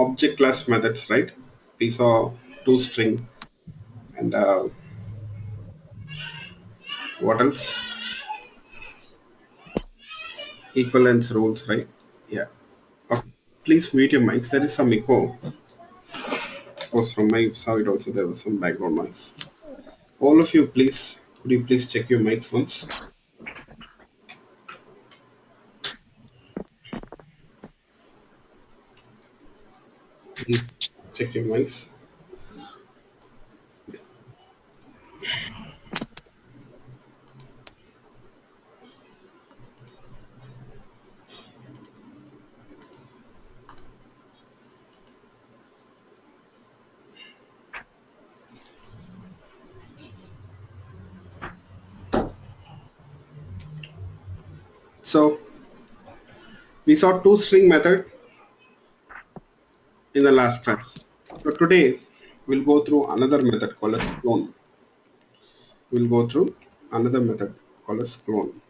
object class methods, right? We saw toString and what else? Equivalence rules, right? Yeah. Okay. Please mute your mics. There is some echo. Was from my side also. There was some background noise. All of you, please, could you please check your mics once? Please check your mics. So we saw toString method in the last class. So today we'll go through another method called as clone. We'll go through another method called as clone.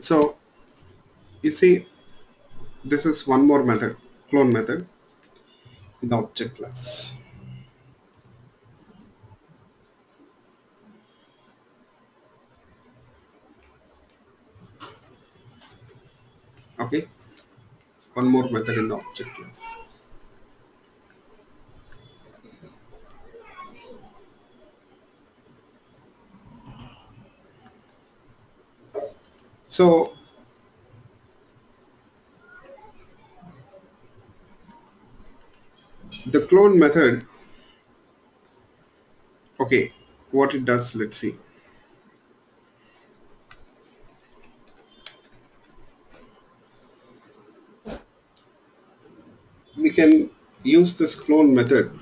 So you see, this is one more method, clone method in the object class. Okay, one more method in the object class. So the clone method, okay, what it does, let's see. We can use this clone method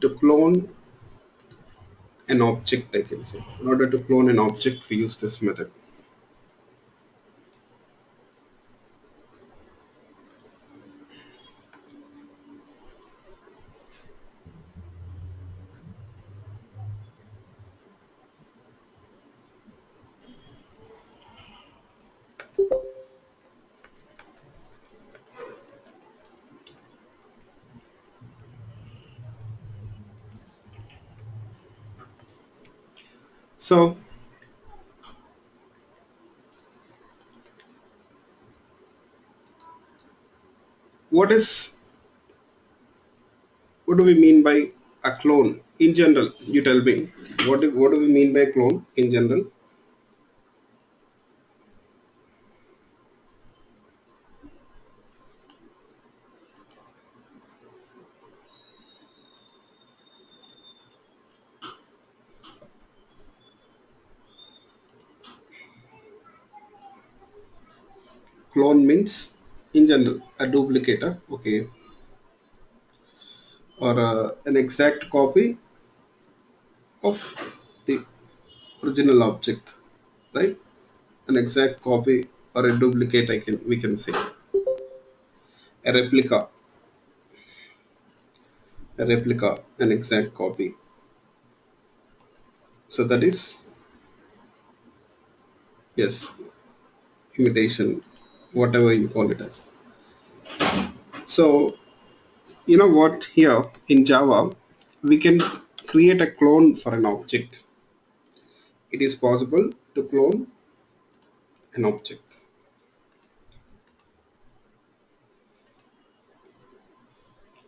to clone an object, I can say. In order to clone an object, we use this method. So what do we mean by a clone in general? You tell me, what do we mean by clone in general? Clone means in general a duplicator, okay, or an exact copy of the original object, right? An exact copy or a duplicate, we can say a replica, an exact copy. So that is, yes, imitation, whatever you call it as. So you know what, here in Java we can create a clone for an object. It is possible to clone an object.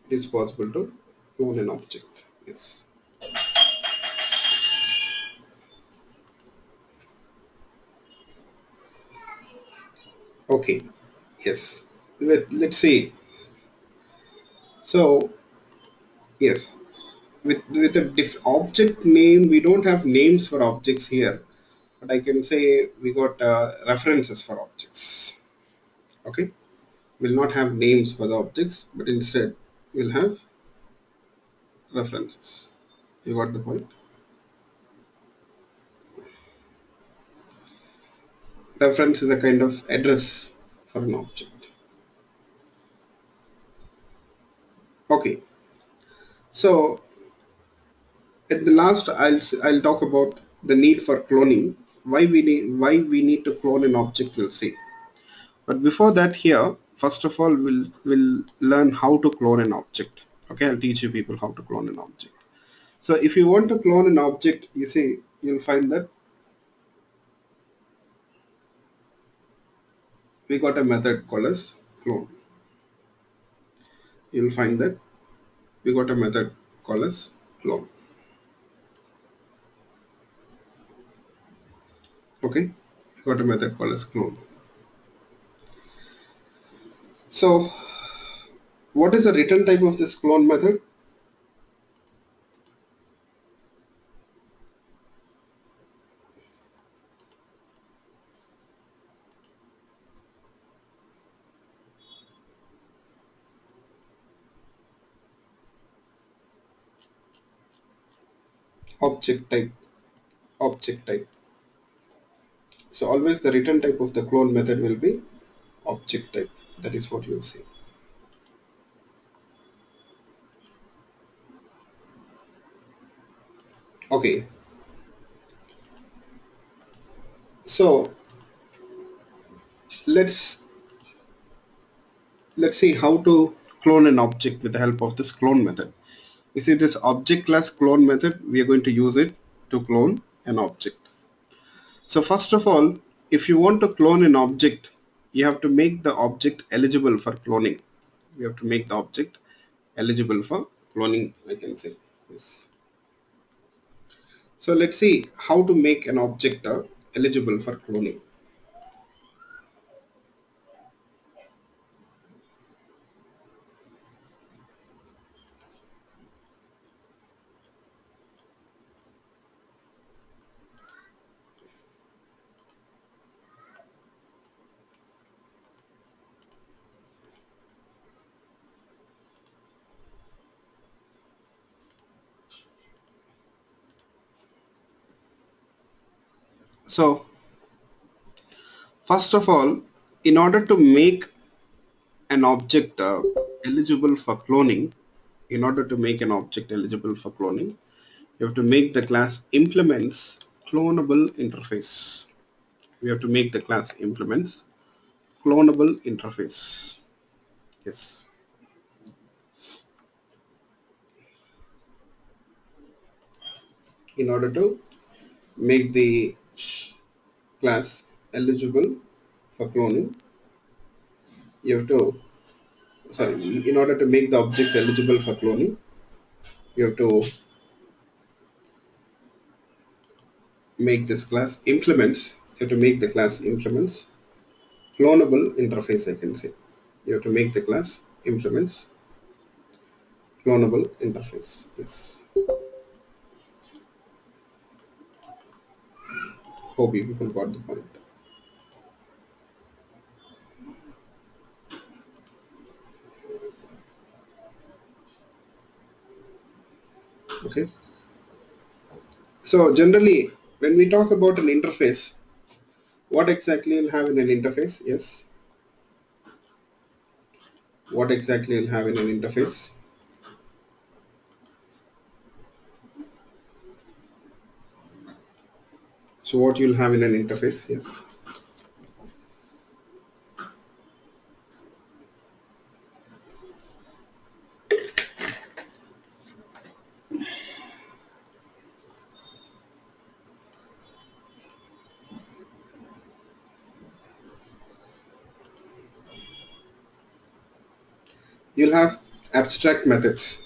It is possible to clone an object. Yes. Okay. Yes. Let's see. So yes, with a object name, we don't have names for objects here, but I can say we got references for objects. Okay. will not have names for the objects, but instead will have references. You got the point? Reference is a kind of address for an object. Okay, so at the last, I'll talk about the need for cloning. Why we need to clone an object. We'll see. But before that, here, first of all, we'll learn how to clone an object. Okay, I'll teach you people how to clone an object. So if you want to clone an object, you see, you'll find that we got a method called as clone. You'll find that we got a method called as clone. Okay, we got a method called as clone. So what is the return type of this clone method? Object type. Object type. So always the return type of the clone method will be object type. That is what you see. Okay. So let's see how to clone an object with the help of this clone method. You see this object class clone method, we are going to use it to clone an object. So first of all, if you want to clone an object, you have to make the object eligible for cloning. You have to make the object eligible for cloning, I can say. Yes. So let's see how to make an object eligible for cloning. So first of all, in order to make an object eligible for cloning, in order to make an object eligible for cloning, you have to make the class implements clonable interface. We have to make the class implements clonable interface. Yes. In order to make the class eligible for cloning, you have to, sorry, in order to make the objects eligible for cloning, you have to make this class implements, you have to make the class implements clonable interface, I can say. You have to make the class implements clonable interface. Yes. Hope you people got the point. Okay. So generally, when we talk about an interface, what exactly will have in an interface? Yes. What exactly will have in an interface? So what you'll have in an interface? Yes. You'll have abstract methods.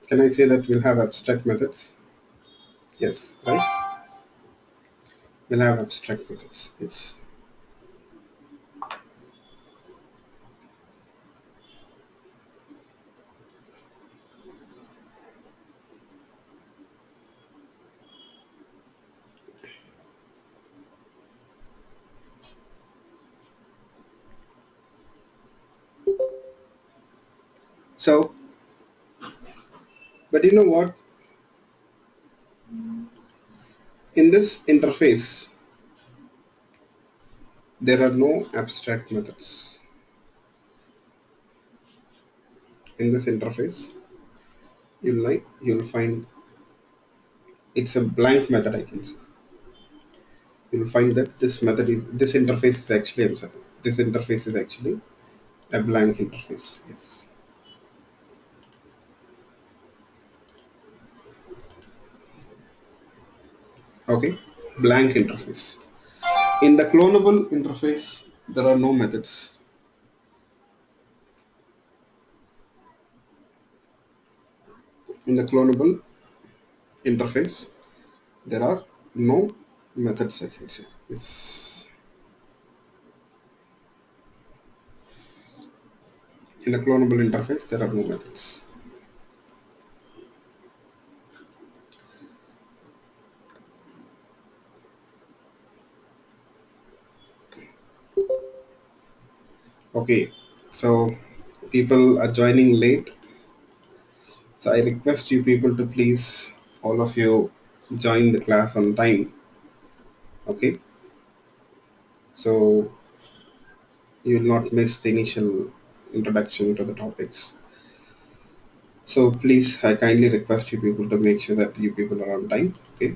Can I say that we'll have abstract methods? Yes, right? We'll have abstract methods. Yes. So, but you know what? In this interface, there are no abstract methods. In this interface, you'll find it's a blank method, I can say. You'll find that this interface is actually, I'm sorry, this interface is actually a blank interface. Yes. Okay. Blank interface. In the clonable interface, there are no methods. In the clonable interface, there are no methods, I can say. Yes. In a clonable interface, there are no methods. Okay, so people are joining late. So I request you people to please, all of you, join the class on time. Okay, so you will not miss the initial introduction to the topics. So please, I kindly request you people to make sure that you people are on time. Okay.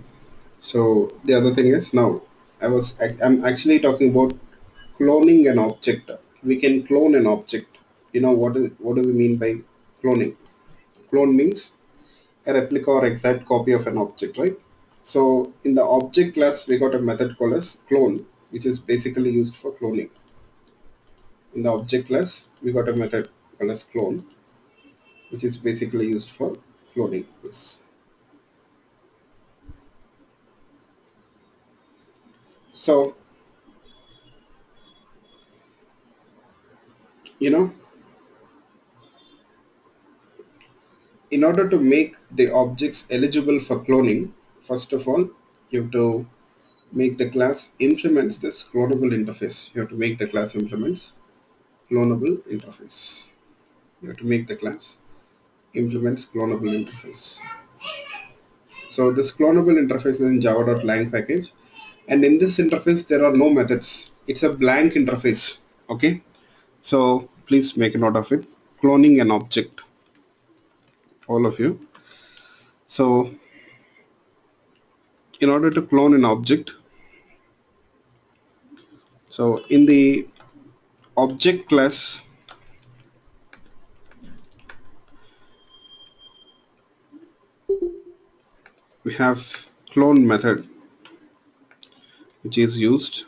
So the other thing is now I'm actually talking about cloning an object. We can clone an object. You know what do we mean by cloning? Clone means a replica or exact copy of an object, right? So in the object class, we got a method called as clone, which is basically used for cloning. In the object class, we got a method called as clone, which is basically used for cloning. Yes. So, you know, in order to make the objects eligible for cloning, first of all, you have to make the class implements this clonable interface. You have to make the class implements clonable interface. You have to make the class implements clonable interface. So this clonable interface is in java.lang package, and in this interface there are no methods. It's a blank interface. Okay, so please make a note of it. Cloning an object, all of you. So in order to clone an object, so in the object class, we have clone method, which is used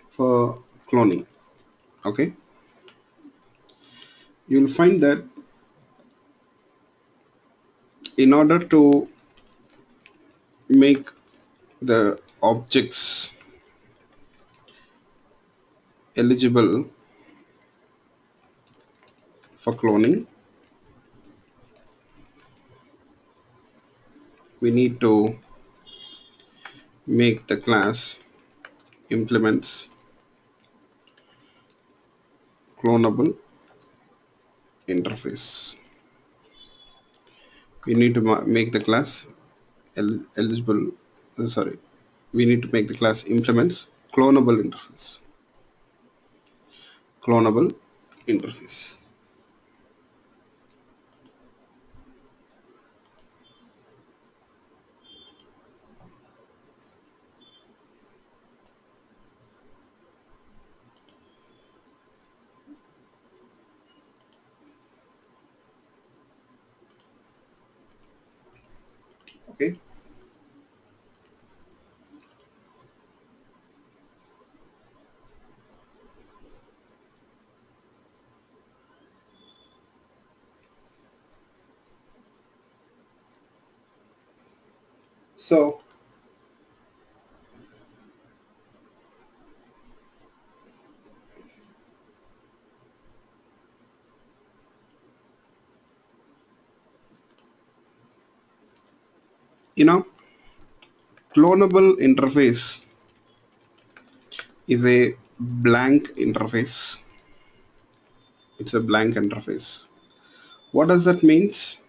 for cloning. Okay, you'll find that in order to make the objects eligible for cloning, we need to make the class implements clonable interface. We need to make the class eligible, sorry, we need to make the class implements clonable interface. Clonable interface. Okay. So you know, clonable interface is a blank interface. It's a blank interface. What does that means?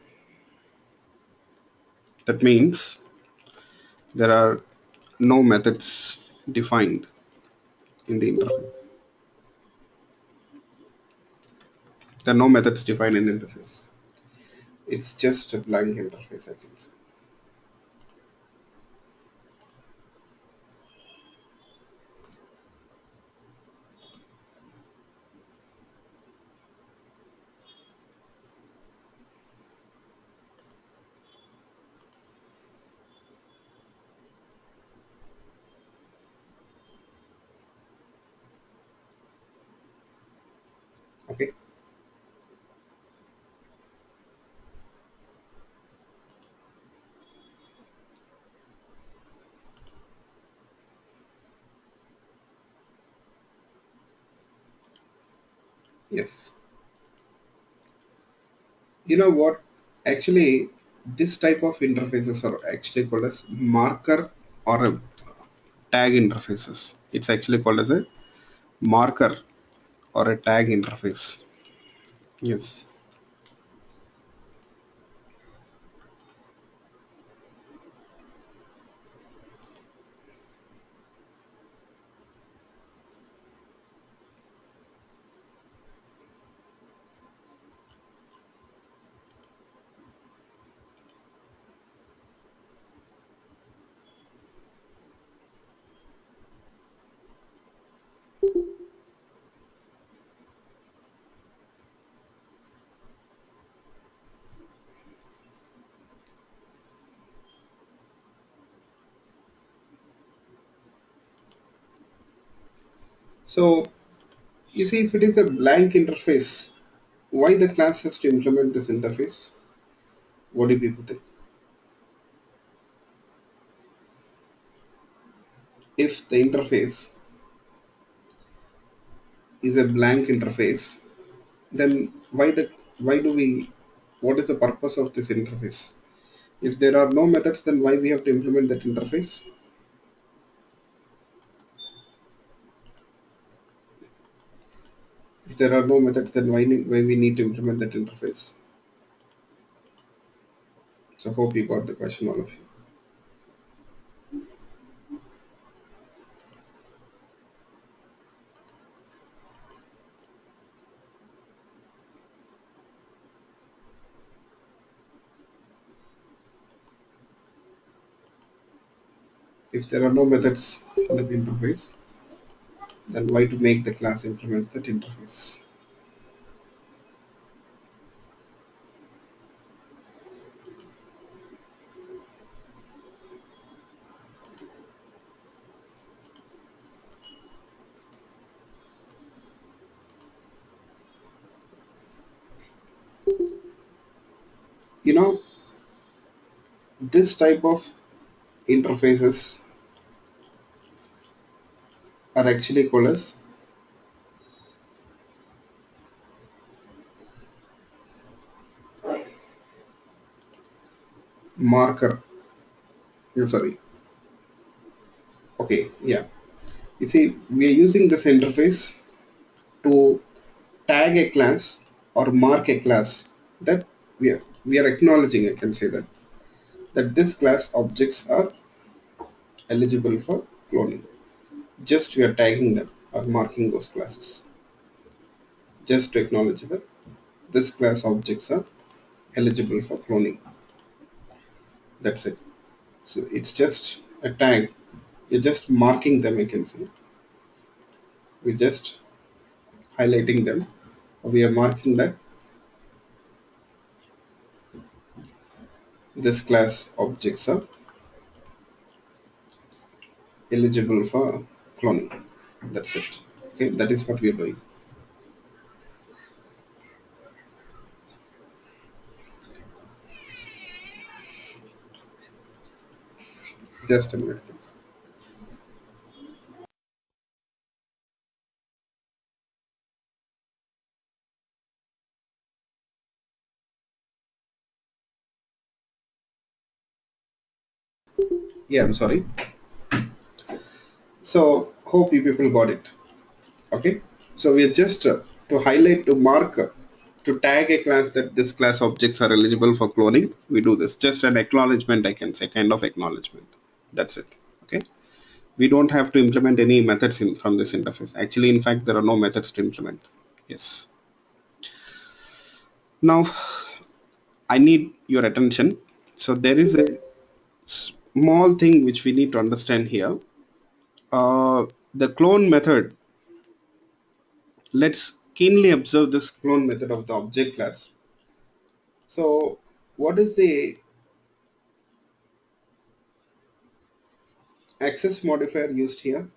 That means there are no methods defined in the interface. There are no methods defined in the interface. It's just a blank interface, I can say. Okay. Yes. You know what? Actually, this type of interfaces are actually called as marker or a tag interfaces. It's actually called as a marker or a tag interface. Yes. So you see, if it is a blank interface, why the class has to implement this interface? What do people think? If the interface is a blank interface, then why do we what is the purpose of this interface? If there are no methods, then why we have to implement that interface? If there are no methods, then why we need to implement that interface? So hope you got the question, all of you. If there are no methods in the interface, then why to make the class implement that interface? You know, this type of interfaces are actually called as marker. Yeah, sorry. Okay, yeah. You see, we are using this interface to tag a class or mark a class that we are acknowledging, I can say that this class objects are eligible for cloning. Just we are tagging them or marking those classes. Just to acknowledge that this class objects are eligible for cloning. That's it. So it's just a tag. You're just marking them, I can say. We're just highlighting them. We are marking that this class objects are eligible for cloning. That's it. Okay, that is what we are doing. Just a minute. Yeah, I'm sorry. So hope you people got it. Okay. So we are just to highlight, to mark, to tag a class that this class objects are eligible for cloning, we do this. Just an acknowledgement, I can say, kind of acknowledgement. That's it. Okay. We don't have to implement any methods from this interface. Actually, in fact, there are no methods to implement. Yes. Now, I need your attention. So there is a small thing which we need to understand here. The clone method, let's keenly observe this clone method of the object class. So what is the access modifier used here?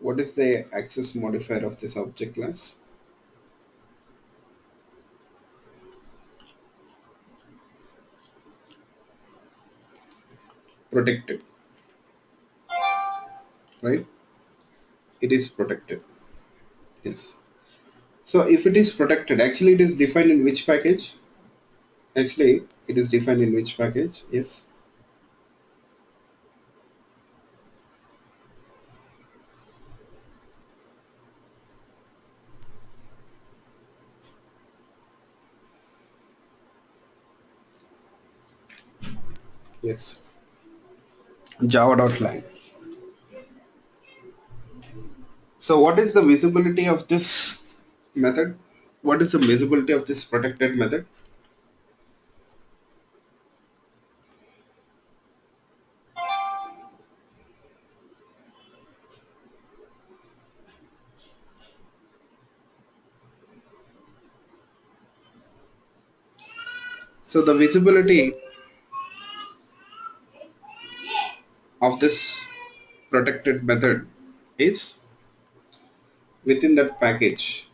What is the access modifier of this object class? Protected, right? It is protected. Yes. So if it is protected, actually it is defined in which package? Actually, it is defined in which package? Yes. Yes. Java.lang. So what is the visibility of this method? What is the visibility of this protected method? So the visibility of this protected method is within that package.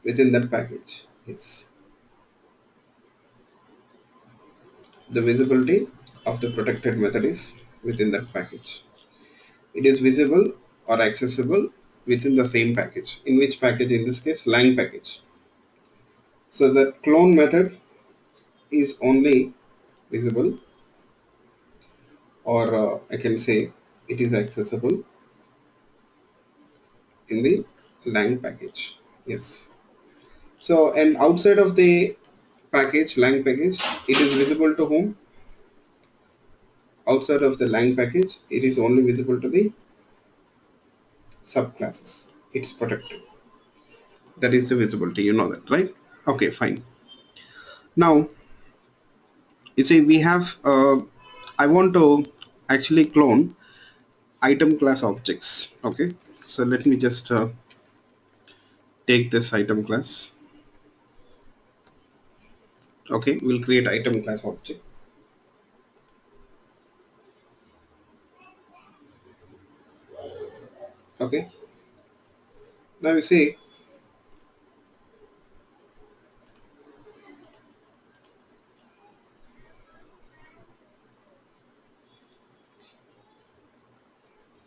Within that package. Yes. The visibility of the protected method is within that package. It is visible or accessible within the same package. In which package? In this case, lang package. So the clone method is only visible, or I can say it is accessible in the lang package. Yes. So, and outside of the package, lang package, it is visible to whom? Outside of the lang package, it is only visible to the subclasses. It's protected. That is the visibility. You know that, right? Okay, fine. Now, you see, we have. I want to actually clone item class objects. Okay, so let me just take this item class. Okay, we'll create item class object. Okay, now you see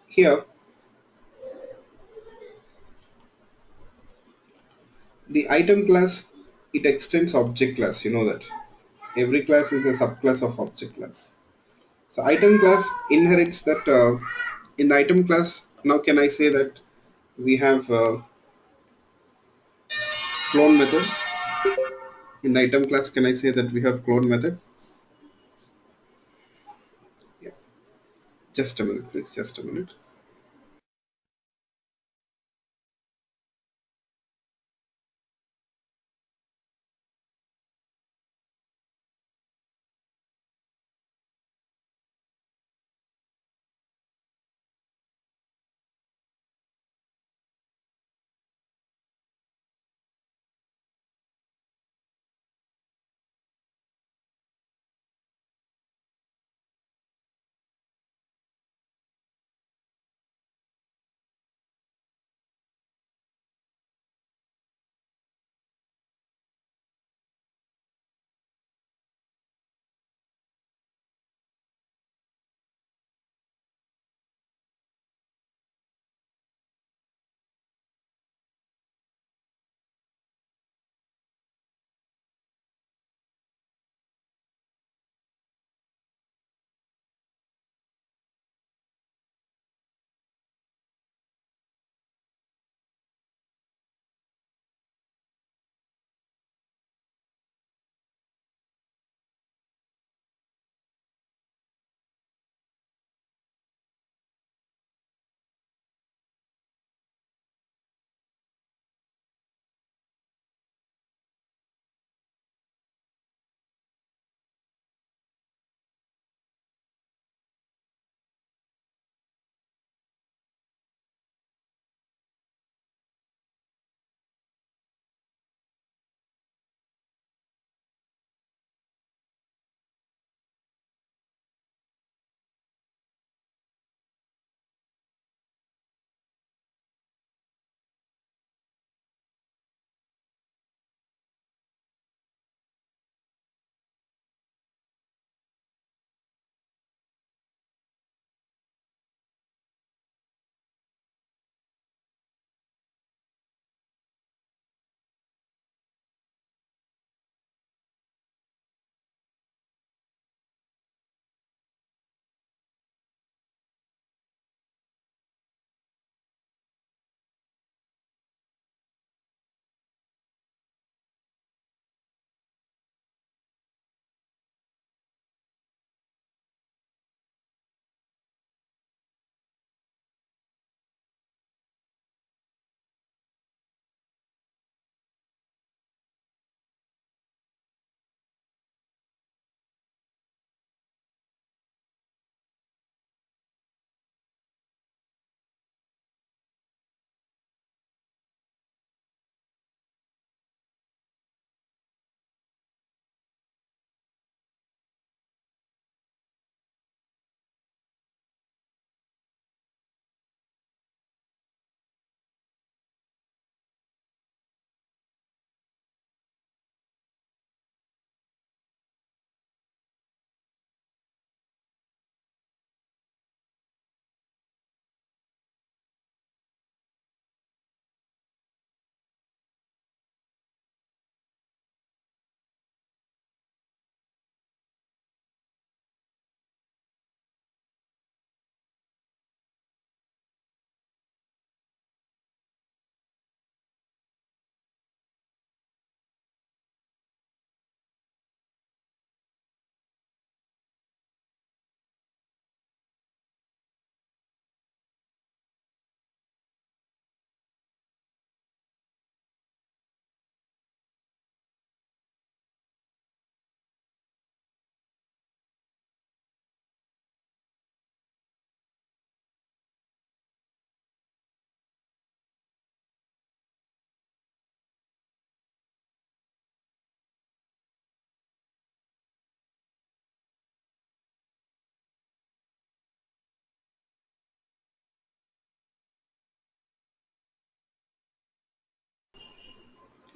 here the item class, it extends object class. You know that every class is a subclass of object class. So item class inherits that in the item class. Now can I say that we have clone method in the item class? Can I say that we have clone method? Yeah. Just a minute, please. Just a minute.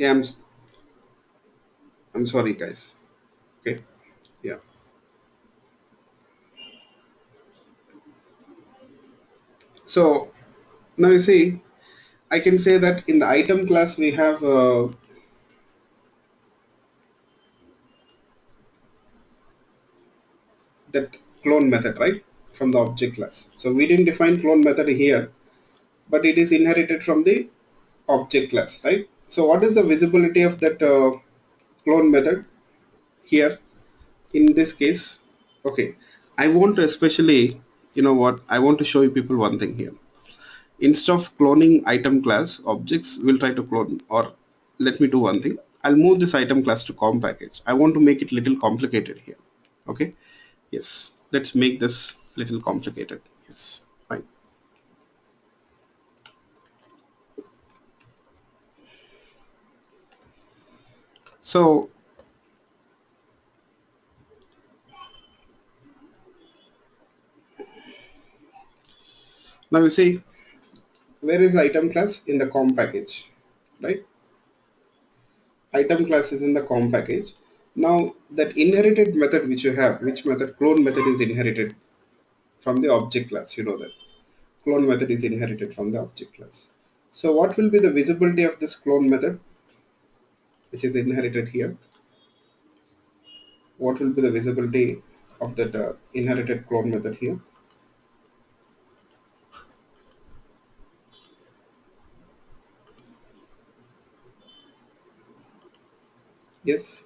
Yeah, I'm sorry guys. Okay. Yeah. So now you see, I can say that in the item class we have that clone method, right? From the object class. So we didn't define clone method here, but it is inherited from the object class, right? So what is the visibility of that clone method here in this case? Okay, I want to especially, you know what, I want to show you people one thing here. Instead of cloning item class objects, we'll try to clone, or let me do one thing. I'll move this item class to com package. I want to make it little complicated here. Okay. Yes. Let's make this little complicated. Yes. Fine. So now you see, where is the item class in the com package, right? Item class is in the com package. Now that inherited method which you have, which method, clone method, is inherited from the object class. You know that clone method is inherited from the object class. So what will be the visibility of this clone method which is inherited here? What will be the visibility of that inherited clone method here? Yes.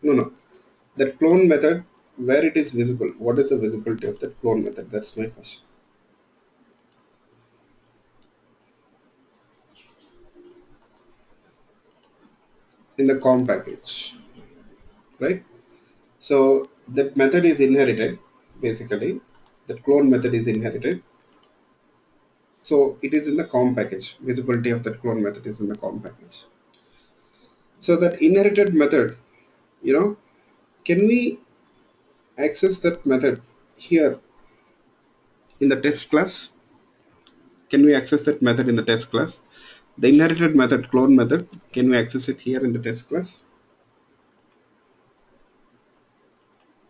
No, no. That clone method, where it is visible, what is the visibility of that clone method? That's my question. In the com package, right? So that method is inherited, basically. That clone method is inherited. So it is in the com package. Visibility of that clone method is in the com package. So that inherited method, you know, can we access that method here in the test class? Can we access that method in the test class? The inherited method, clone method, can we access it here in the test class?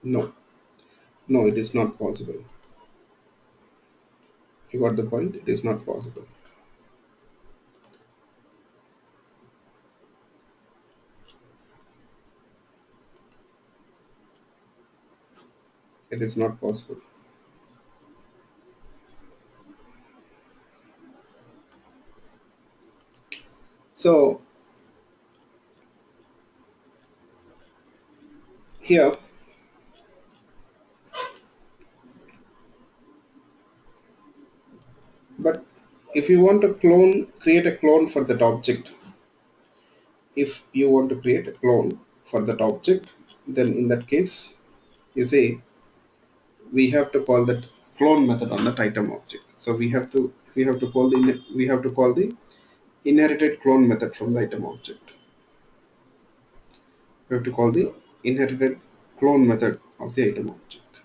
No. No, it is not possible. You got the point? It is not possible. It is not possible. So here, but if you want to clone, create a clone for that object, if you want to create a clone for that object, then in that case, you say we have to call that clone method on that item object. So we have to call the inherited clone method from the item object. We have to call the inherited clone method of the item object.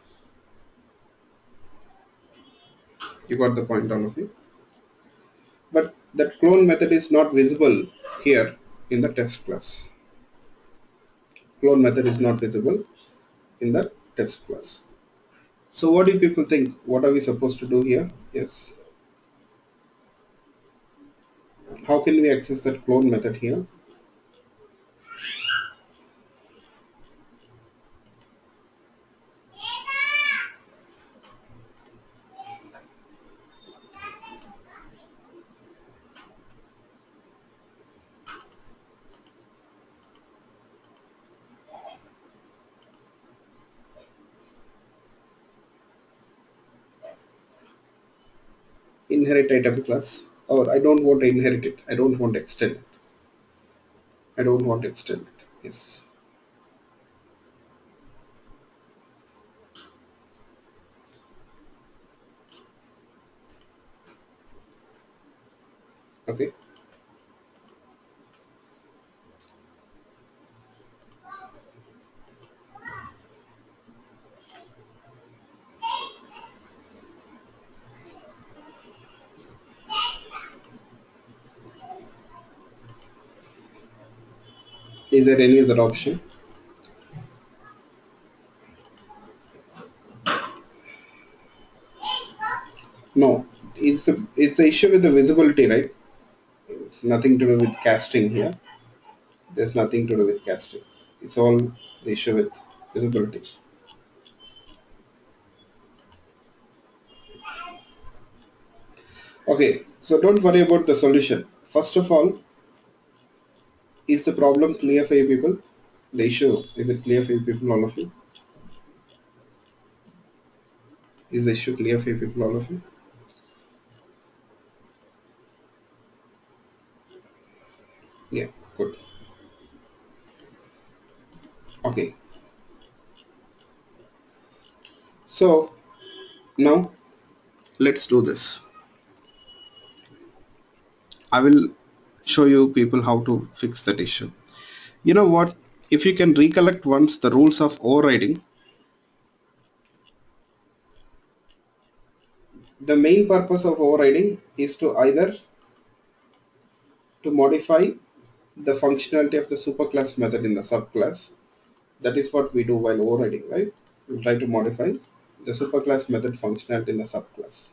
You got the point, all of you? But that clone method is not visible here in the test class. Clone method is not visible in the test class. So what do people think? What are we supposed to do here? Yes. How can we access that clone method here? Inherit item class. Or I don't want to inherit it. I don't want to extend it. I don't want to extend it. Yes. Okay. Is there any other option? No, it's the issue with the visibility, right? It's nothing to do with casting here. There's nothing to do with casting. It's all the issue with visibility. Okay, so don't worry about the solution. First of all, is the problem clear for you people? The issue, is it clear for you people, all of you? Is the issue clear for you people, all of you? Yeah, good. Okay, so now let's do this. I will show you people how to fix that issue. You know what? If you can recollect once the rules of overriding, the main purpose of overriding is to either to modify the functionality of the superclass method in the subclass. That is what we do while overriding, right? We try to modify the superclass method functionality in the subclass.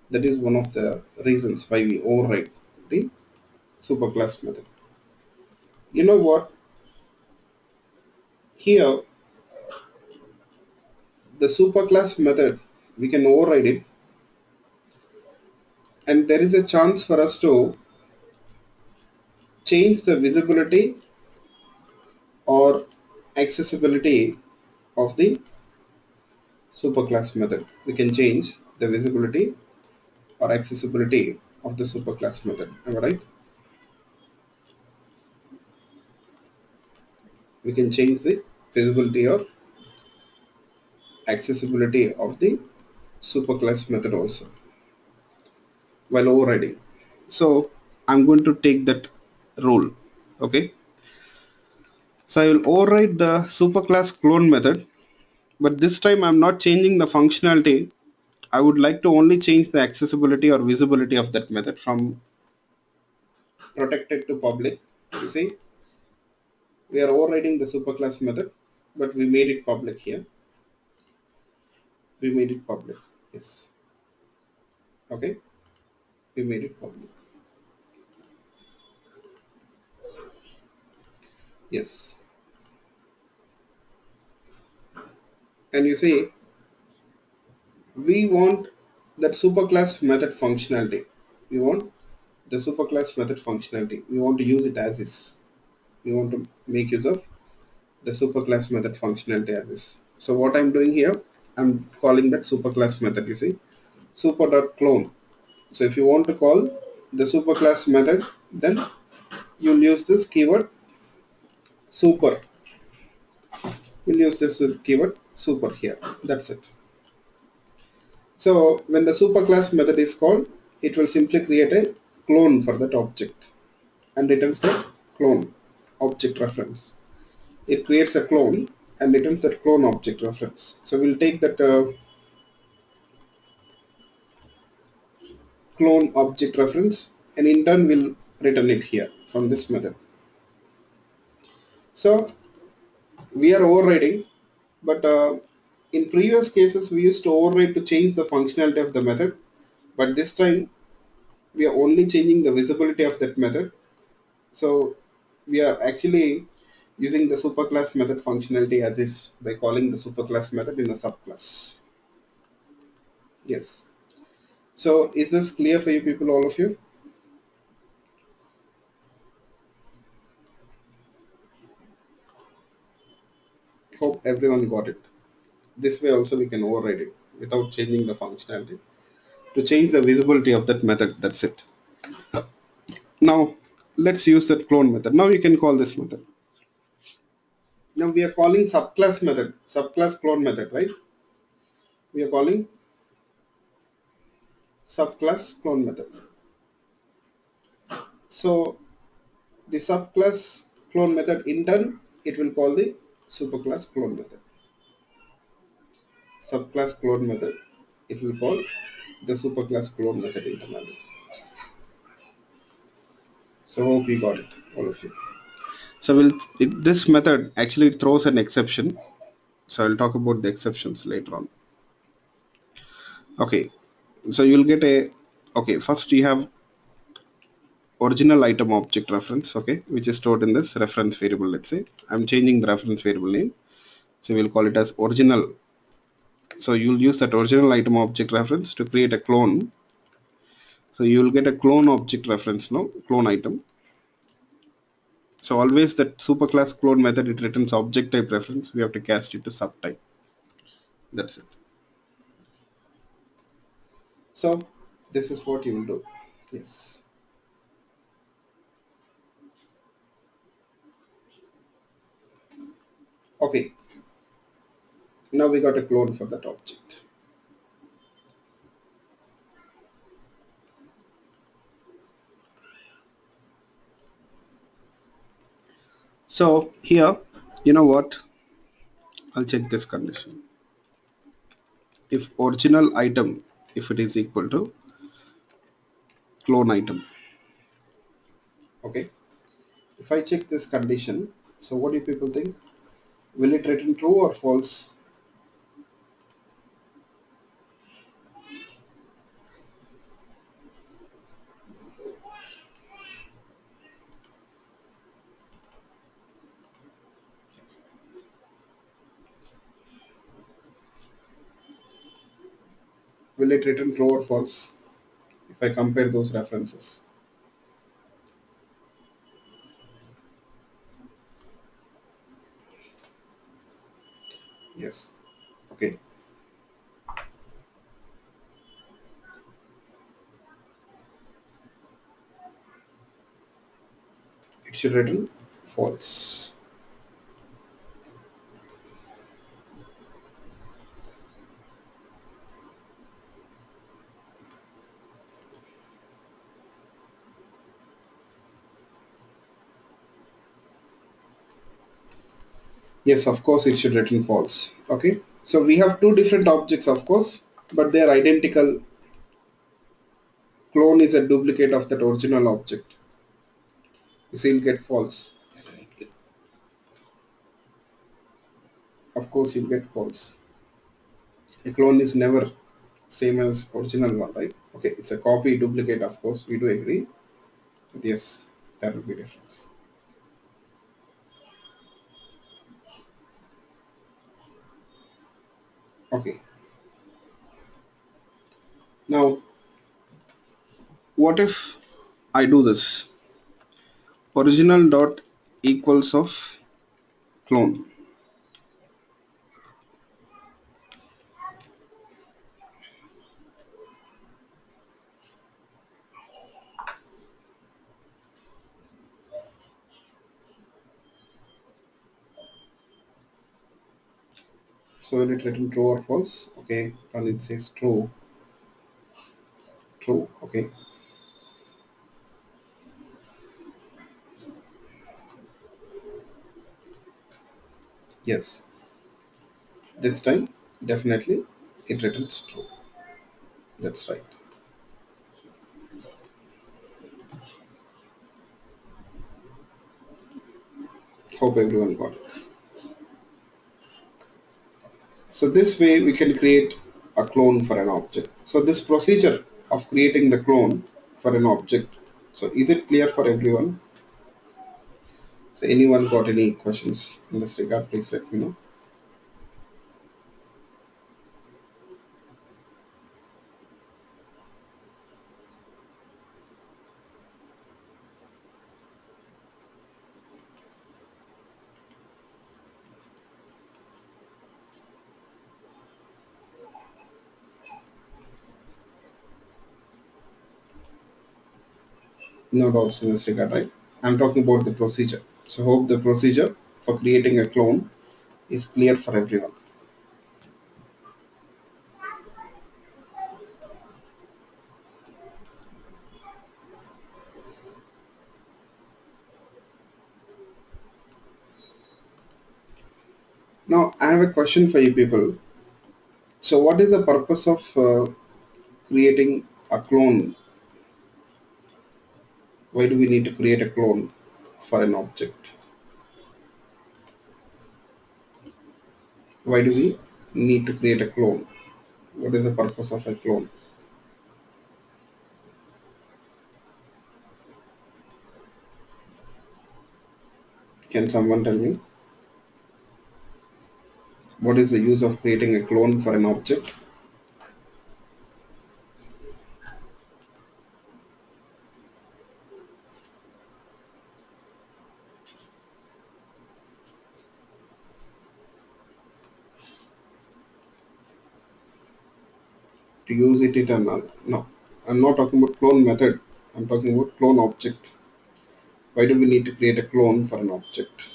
That is one of the reasons why we override the superclass method. You know what? Here, the superclass method, we can override it, and there is a chance for us to change the visibility or accessibility of the superclass method. We can change the visibility or accessibility of the superclass method. Am I right? We can change the visibility or accessibility of the superclass method also while overriding. So I'm going to take that rule. Okay. So I will override the superclass clone method, but this time I'm not changing the functionality. I would like to only change the accessibility or visibility of that method from protected to public. You see, we are overriding the superclass method, but we made it public here. We made it public. Yes. Okay. We made it public. Yes. And you see, we want that superclass method functionality. We want the superclass method functionality. We want to use it as is. We want to make use of the superclass method functionality as is. So what I'm doing here, I'm calling that superclass method. You see, super.clone. So if you want to call the superclass method, then you'll use this keyword super. You'll use this keyword super here. That's it. So when the superclass method is called, it will simply create a clone for that object and returns the clone object reference. It creates a clone and returns that clone object reference. So we'll take that clone object reference and in turn we'll return it here from this method. So we are overriding, but in previous cases we used to override to change the functionality of the method, but this time we are only changing the visibility of that method. So we are actually using the superclass method functionality as is by calling the superclass method in the subclass. Yes. So is this clear for you people, all of you? Hope everyone got it. This way also we can override it without changing the functionality. To change the visibility of that method, that's it. Now let's use that clone method. Now you can call this method. Now we are calling subclass method, subclass clone method, right? We are calling subclass clone method. So the subclass clone method in turn, it will call the superclass clone method. Subclass clone method, it will call the superclass clone method internally. So hope you got it, all of you. So this method actually throws an exception. So I'll talk about the exceptions later on. Okay, so you'll get a, okay, first you have original item object reference, okay, which is stored in this reference variable. Let's say I'm changing the reference variable name, so we'll call it as original. So you'll use that original item object reference to create a clone. So you'll get a clone object reference now, clone item. So always that superclass clone method, it returns object type reference. We have to cast it to subtype. That's it. So this is what you will do. Yes. Okay. Now we got a clone for that object. So here, you know what? I'll check this condition. If original item, if it is equal to clone item. Okay. If I check this condition, so what do people think? Will it return true or false? Will it return true or false if I compare those references? Yes. Okay. It should return false. Yes, of course it should return false. Okay. So we have two different objects, of course, but they are identical. Clone is a duplicate of that original object. You see, you'll get false. Of course, you'll get false. A clone is never same as original one, right? Okay, it's a copy duplicate, of course, we do agree. But yes, that will be difference. Okay. Now, what if I do this? Original dot equals of clone. So will it return true or false? Okay, and it says true. True. Okay. Yes. This time, definitely, it returns true. That's right. Hope everyone got it. So this way we can create a clone for an object. So this procedure of creating the clone for an object. So is it clear for everyone? So anyone got any questions in this regard, please let me know. No doubts in this regard, right? I'm talking about the procedure. So hope the procedure for creating a clone is clear for everyone. Now I have a question for you people. So what is the purpose of creating a clone? Why do we need to create a clone for an object? Why do we need to create a clone? What is the purpose of a clone? Can someone tell me? What is the use of creating a clone for an object? To use it and no. I'm not talking about clone method. I'm talking about clone object. Why do we need to create a clone for an object?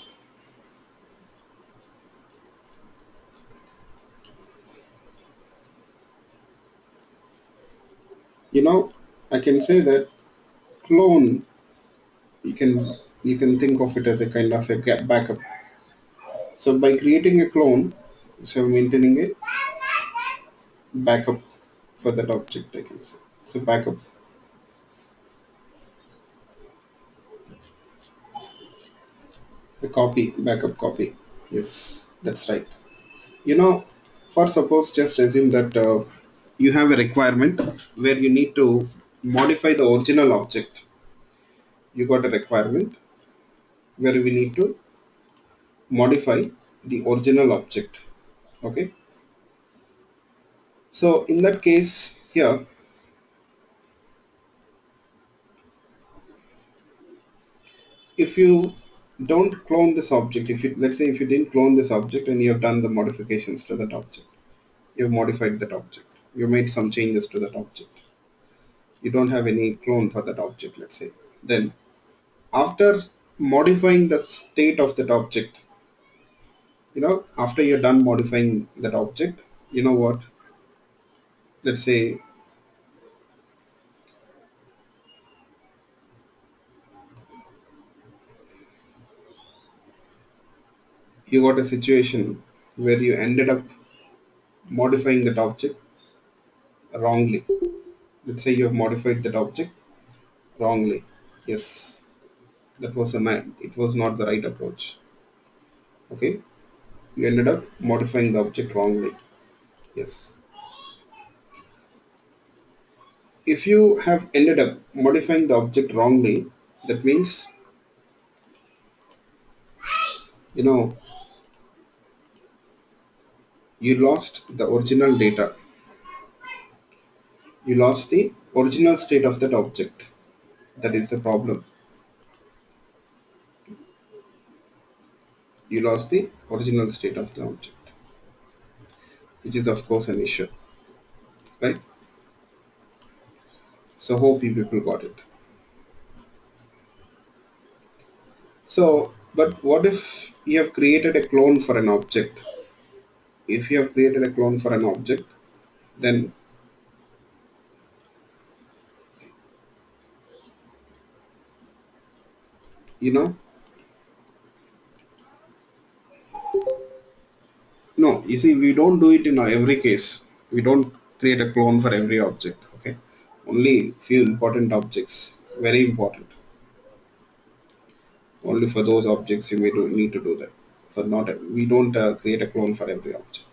You know, I can say that clone, you can you can think of it as a kind of a backup. So by creating a clone, so maintaining a backup for that object, I can say. So backup, a copy, backup copy. Yes, that's right. You know, for suppose just assume that you have a requirement where you need to modify the original object. You got a requirement where we need to modify the original object. Okay. So in that case here, if you don't clone this object, if you, let's say if you didn't clone this object and you have done the modifications to that object, you have modified that object, you made some changes to that object, you don't have any clone for that object, let's say, then after modifying the state of that object, after you're done modifying that object, you know what, let's say you got a situation where you ended up modifying that object wrongly. Let's say you have modified that object wrongly. Yes, that was it was not the right approach. Okay, you ended up modifying the object wrongly. Yes, if you have ended up modifying the object wrongly, that means, you know you lost the original data, you lost the original state of that object. That is the problem. You lost the original state of the object, which is of course an issue, right? So hope you people got it. So, but what if you have created a clone for an object? If you have created a clone for an object, then, you know, no, you see, we don't do it in every case. We don't create a clone for every object. Okay, only few important objects, very important. Only for those objects you may need to do that. For not, we don't create a clone for every object.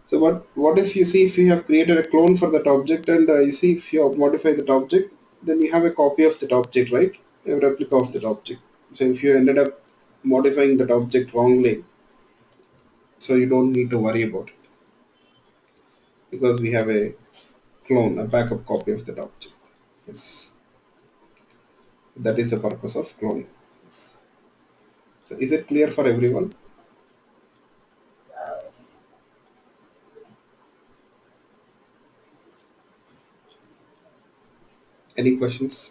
So what if you see, if you have created a clone for that object, and you see if you have modified that object, then you have a copy of that object, right? A replica of that object. So if you ended up modifying that object wrongly, so you don't need to worry about it because we have a clone, a backup copy of that object. Yes, so that is the purpose of cloning. Yes. So is it clear for everyone? Any questions?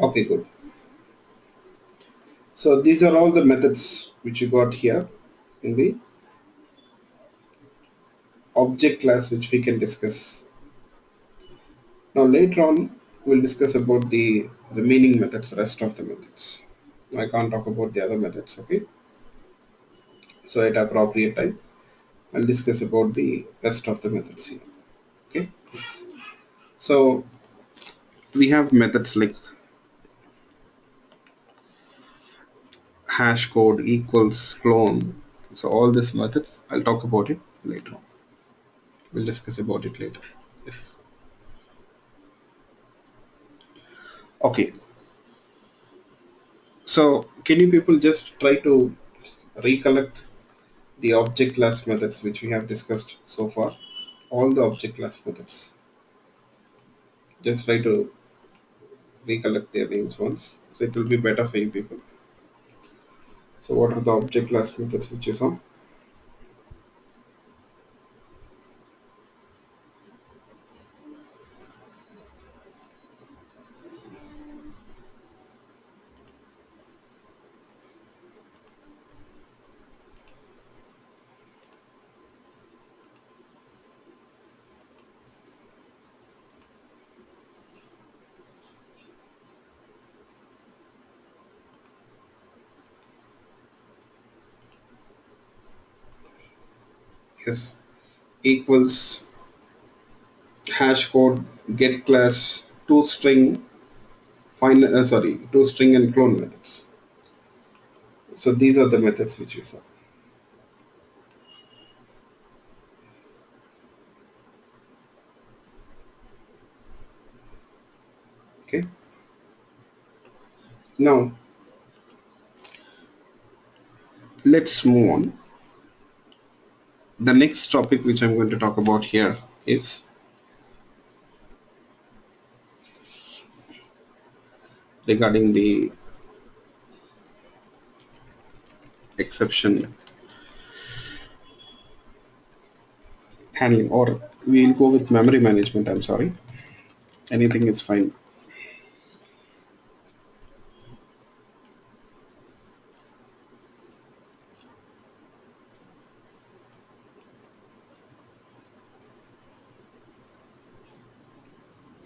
Okay, good. So these are all the methods which you got here in the object class, which we can discuss. Now later on we'll discuss about the remaining methods, rest of the methods. I can't talk about the other methods, okay? So at appropriate time I'll discuss about the rest of the methods here. Okay. So we have methods like hash code, equals, clone. So all these methods I'll talk about it later on. We'll discuss about it later. Yes. Okay. So can you people just try to recollect the object class methods which we have discussed so far? All the object class methods. Just try to recollect their names once. So it will be better for you people. So what are the object class methods which is on? Yes. Equals, hash code, get class, toString, toString and clone methods. So these are the methods which we saw. Okay. Now let's move on. The next topic which I'm going to talk about here is regarding the exception handling, or we'll go with memory management. I'm sorry. Anything is fine.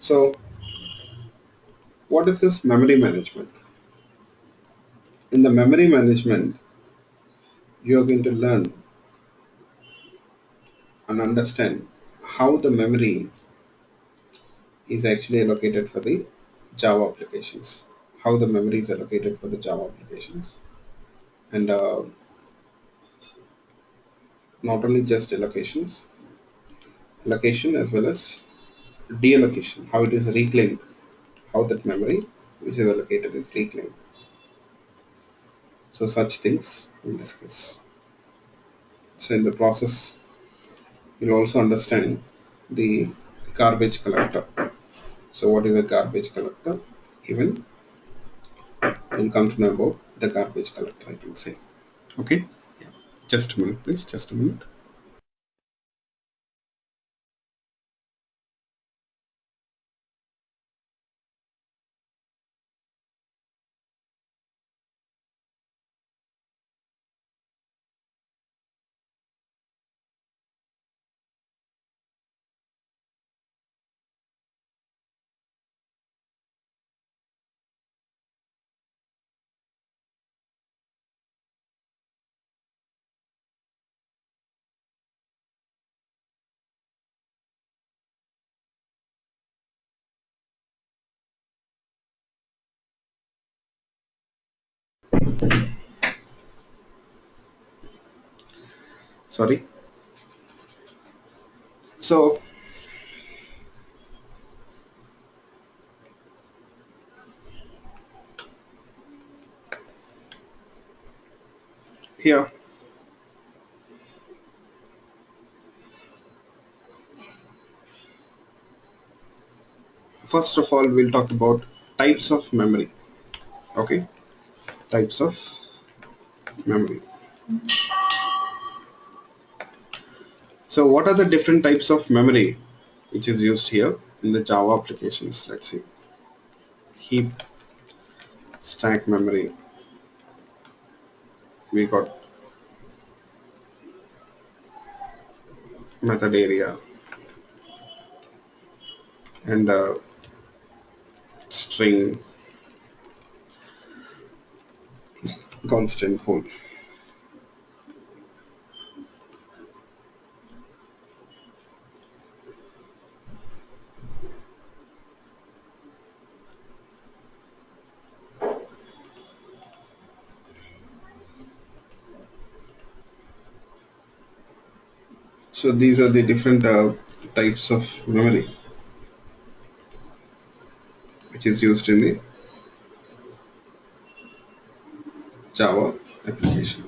So what is this memory management? In the memory management, you are going to learn and understand how the memory is actually allocated for the Java applications, how the memory is allocated for the Java applications, and not only just allocation as well as deallocation, how it is reclaimed, how that memory which is allocated is reclaimed. So such things we'll discuss. So in the process, you'll also understand the garbage collector. So what is a garbage collector? Even you'll come to know about the garbage collector, I can say. Okay. Just a minute, please. Just a minute. Sorry. So here, first of all, we'll talk about types of memory. Okay. Types of memory. So what are the different types of memory which is used here in the Java applications? Let's see. Heap, stack memory, we got method area and string constant hold. So these are the different types of memory which is used in the Java application.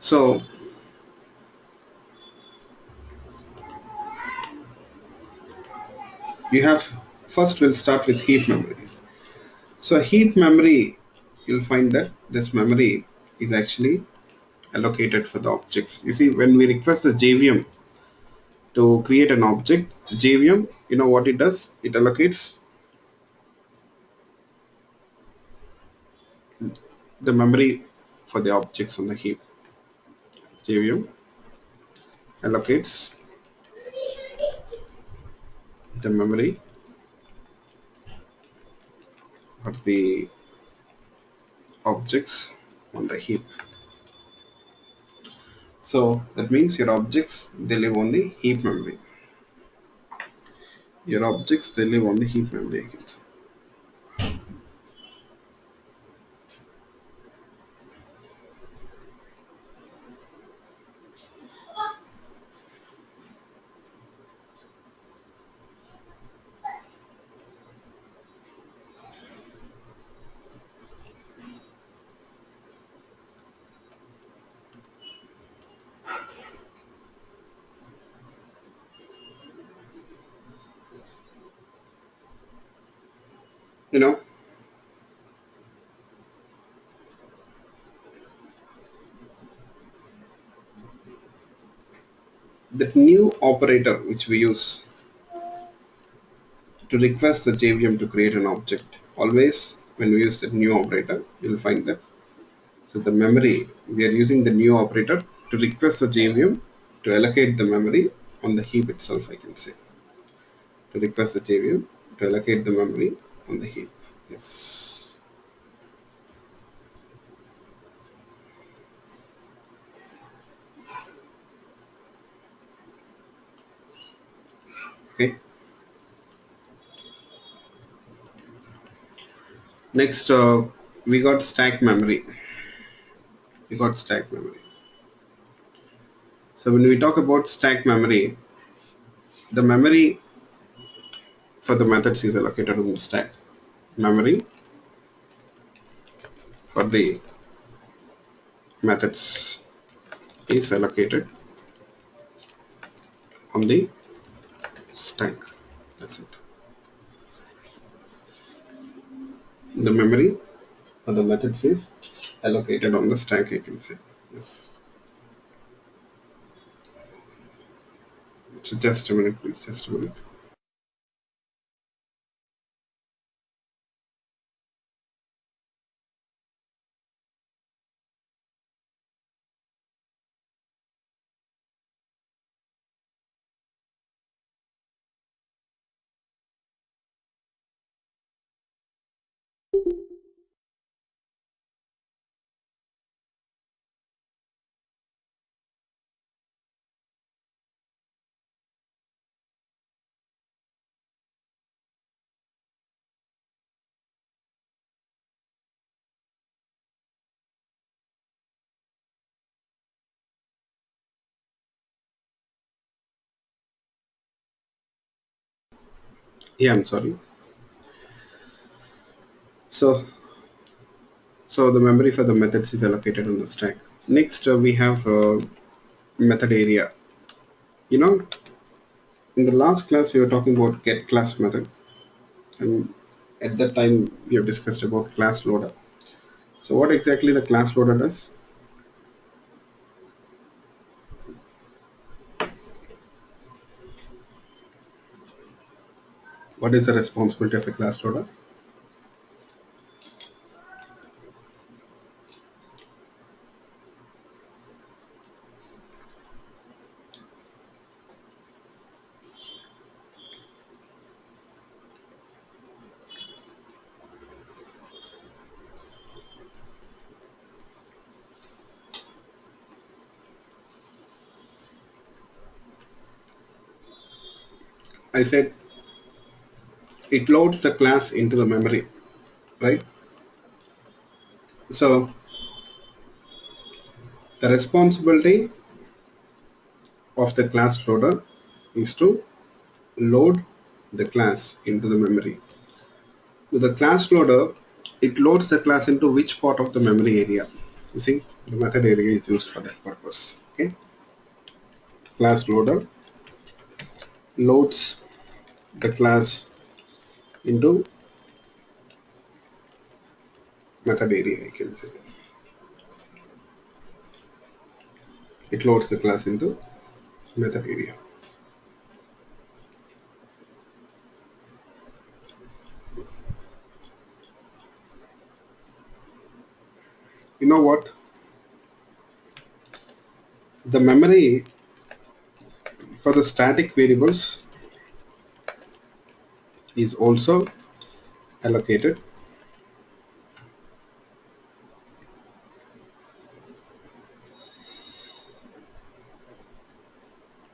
So you have, first we'll start with heap memory. So heap memory, you'll find that this memory is actually allocated for the objects. You see, when we request the JVM to create an object, JVM, you know what it does? It allocates the memory for the objects on the heap. JVM allocates the memory for the objects on the heap. So that means your objects, they live on the heap memory. Your objects, they live on the heap memory, I can say. You know, the new operator which we use to request the JVM to create an object. Always when we use the new operator, you'll find that. So the memory, we are using the new operator to request the JVM to allocate the memory on the heap itself, I can say. To request the JVM to allocate the memory on the heap. Yes. Okay. Next, we got stack memory. We got stack memory. So when we talk about stack memory, the memory for the methods is allocated on the stack. Memory for the methods is allocated on the stack. That's it. The memory for the methods is allocated on the stack, I can say. Yes. So just a minute, please. Just a minute. Yeah, I'm sorry. So, so the memory for the methods is allocated on the stack. Next, we have method area. You know, in the last class we were talking about get class method. And at that time, we have discussed about class loader. So what exactly the class loader does? What is the responsibility of a class loader? I said it loads the class into the memory, right? So the responsibility of the class loader is to load the class into the memory. With the class loader, it loads the class into which part of the memory area. You see, the method area is used for that purpose. Okay, class loader loads the class into method area. I can say it loads the class into method area. You know what? The memory for the static variables is also allocated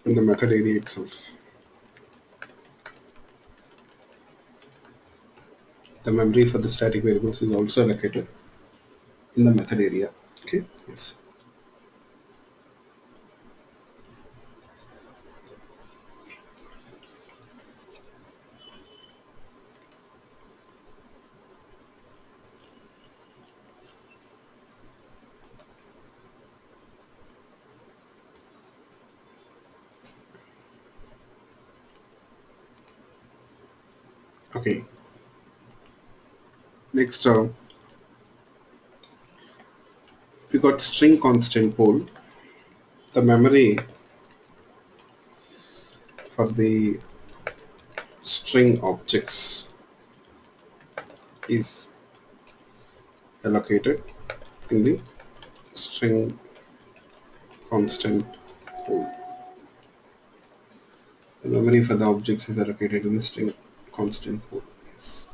in the method area itself. The memory for the static variables is also allocated in the method area. Okay, yes. Okay, next we got string constant pool. The memory for the string objects is allocated in the string constant pool. The memory for the objects is allocated in the string constant pool. Yes.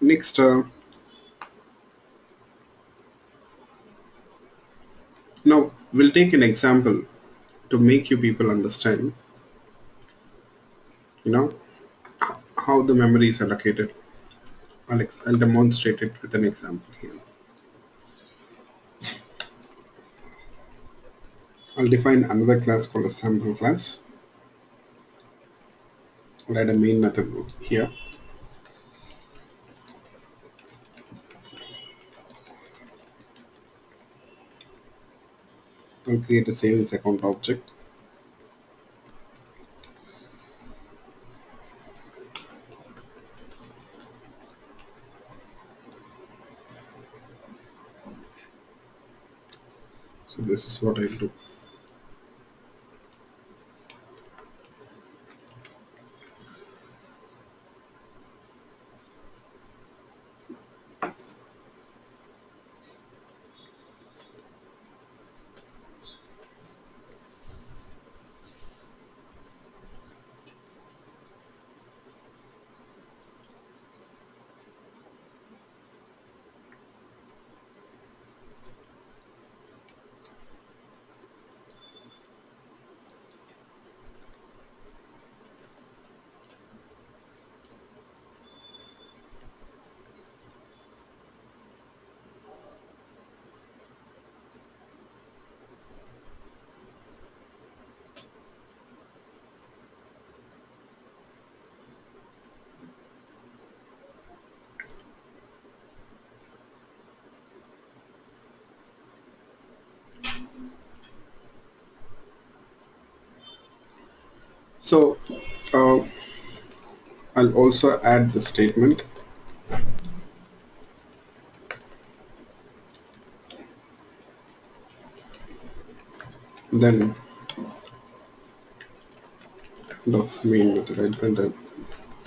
Next, now we'll take an example to make you people understand, you know, how the memory is allocated. I'll demonstrate it with an example here. I'll define another class called a sample class. I'll add a main method here. I'll create a savings account object. So this is what I'll do. So I'll also add the statement. Then the main method, I print a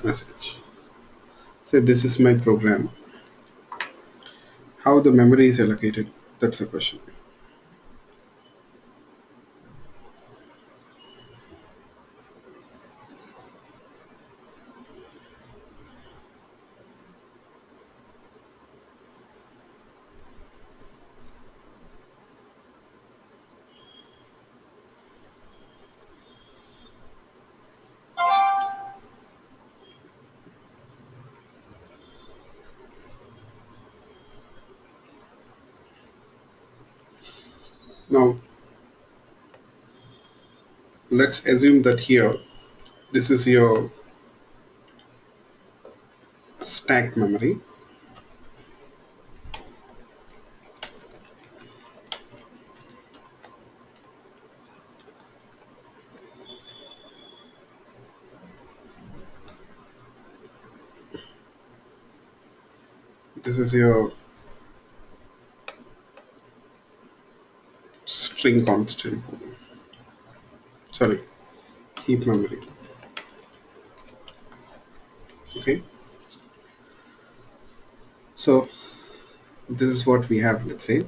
message. So this is my program. How the memory is allocated? That's the question. Now let's assume that here this is your stack memory. This is your string constant. Sorry, heap memory. Okay. So this is what we have, let's say.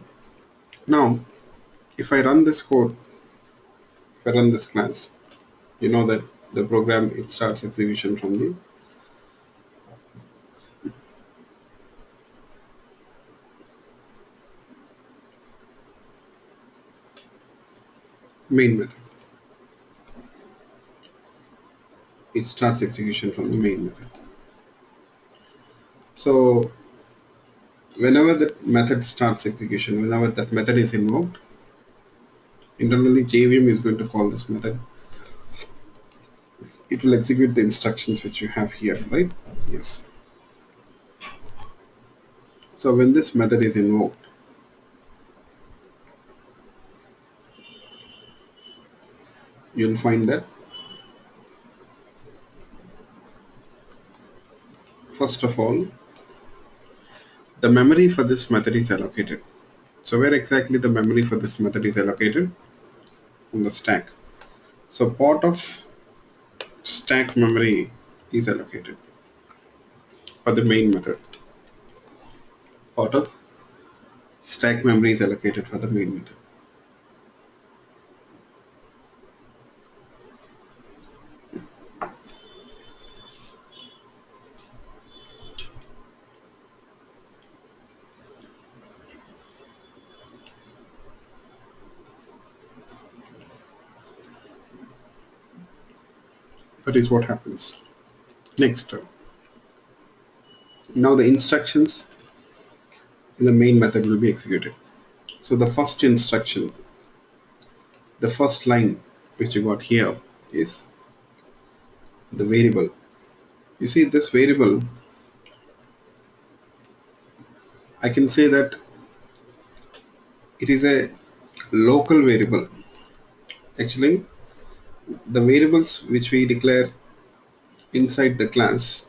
Now, if I run this code, if I run this class, you know that the program, it starts execution from the main method. It starts execution from the main method. So whenever that method starts execution, whenever that method is invoked, internally JVM is going to call this method. It will execute the instructions which you have here, right? Yes. So when this method is invoked, you'll find that first of all, the memory for this method is allocated. So where exactly the memory for this method is allocated? On the stack. So part of stack memory is allocated for the main method. Part of stack memory is allocated for the main method. That is what happens. Next, now the instructions in the main method will be executed. So the first instruction, the first line which you got here is the variable. You see this variable, I can say that it is a local variable. Actually, the variables which we declare inside the class,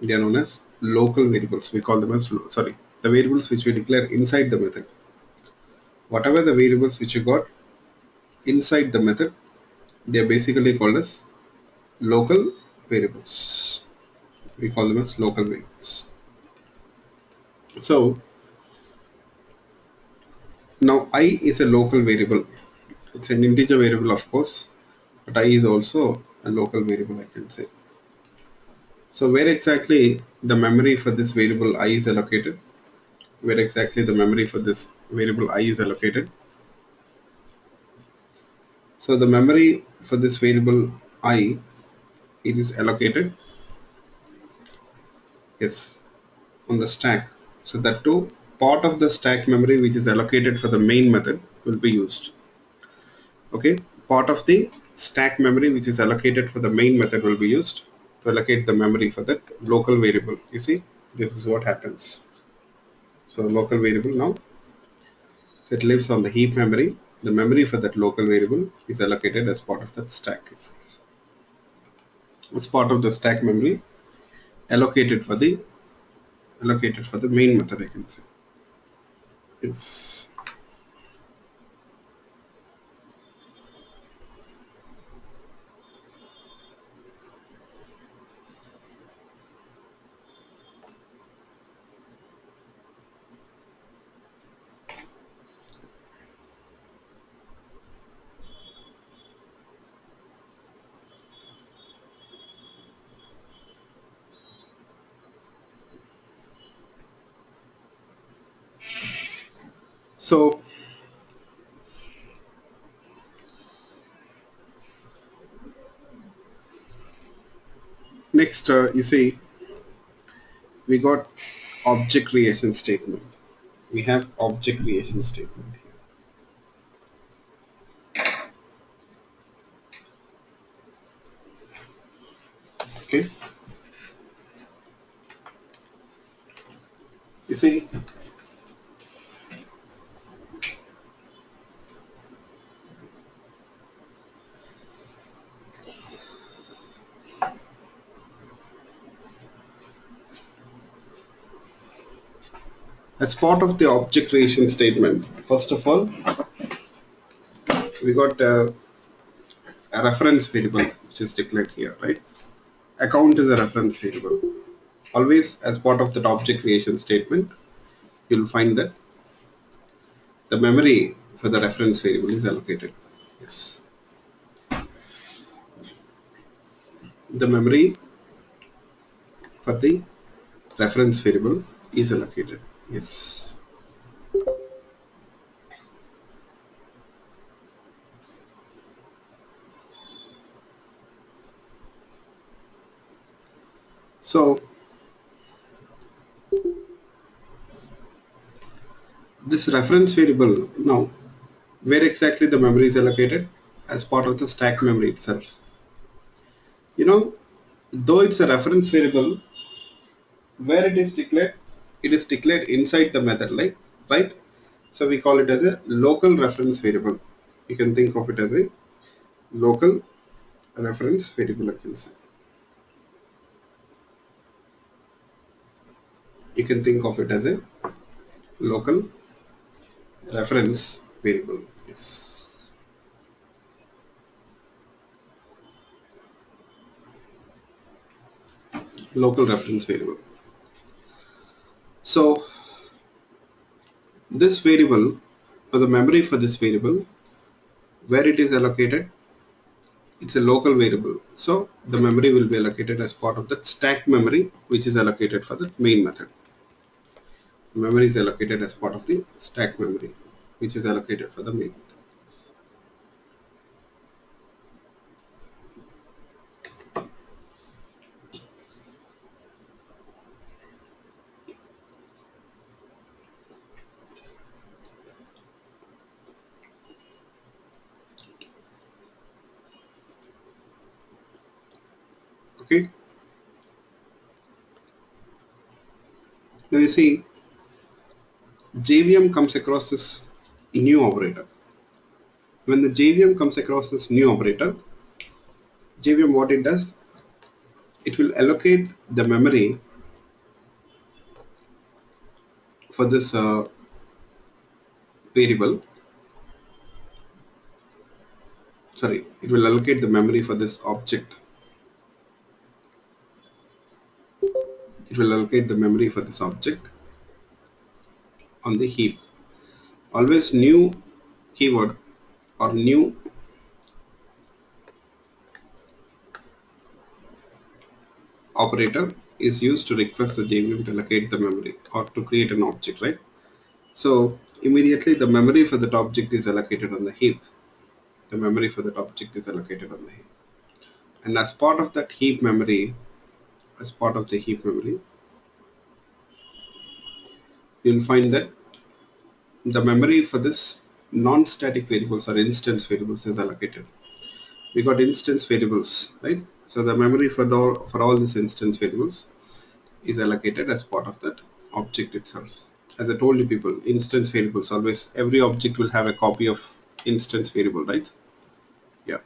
they are known as local variables. We call them as, sorry, the variables which we declare inside the method. Whatever the variables which you got inside the method, they are basically called as local variables. We call them as local variables. So now I is a local variable. It's an integer variable, of course, but I is also a local variable, I can say. So where exactly the memory for this variable I is allocated? Where exactly the memory for this variable I is allocated? So the memory for this variable I, it is allocated, yes, on the stack. So that too, part of the stack memory which is allocated for the main method will be used. Okay, part of the stack memory which is allocated for the main method will be used to allocate the memory for that local variable. You see, this is what happens. So local variable now, so it lives on the heap memory. the memory for that local variable is allocated as part of that stack itself. It's part of the stack memory allocated for the main method, I can say. It's so next you see we got object creation statement. We have object creation statement here. Okay. You see, as part of the object creation statement, first of all, we got a reference variable which is declared here, right? Account is a reference variable. Always as part of that object creation statement, you'll find that the memory for the reference variable is allocated. Yes. The memory for the reference variable is allocated. Yes. So this reference variable, now where exactly the memory is allocated? As part of the stack memory itself. You know, though it's a reference variable, where it is declared inside the method, like, right? So we call it as a local reference variable. You can think of it as a local reference variable, I can say. You can think of it as a local reference variable. Yes. Local reference variable. So this variable, for the memory for this variable, where it is allocated, it's a local variable. So the memory will be allocated as part of that stack memory, which is allocated for the main method. The memory is allocated as part of the stack memory, which is allocated for the main method. Okay. Now you see, JVM comes across this new operator. When the JVM comes across this new operator, JVM, what it does, it will allocate the memory for this variable. Sorry, it will allocate the memory for this object. It will allocate the memory for this object on the heap. Always new keyword or new operator is used to request the JVM to allocate the memory or to create an object, right? So immediately the memory for that object is allocated on the heap. The memory for that object is allocated on the heap. And as part of that heap memory, you'll find that the memory for this non-static variables or instance variables is allocated. We got instance variables, right? So the memory for all these instance variables is allocated as part of that object itself. As I told you people, instance variables, always every object will have a copy of instance variable, right? Yeah.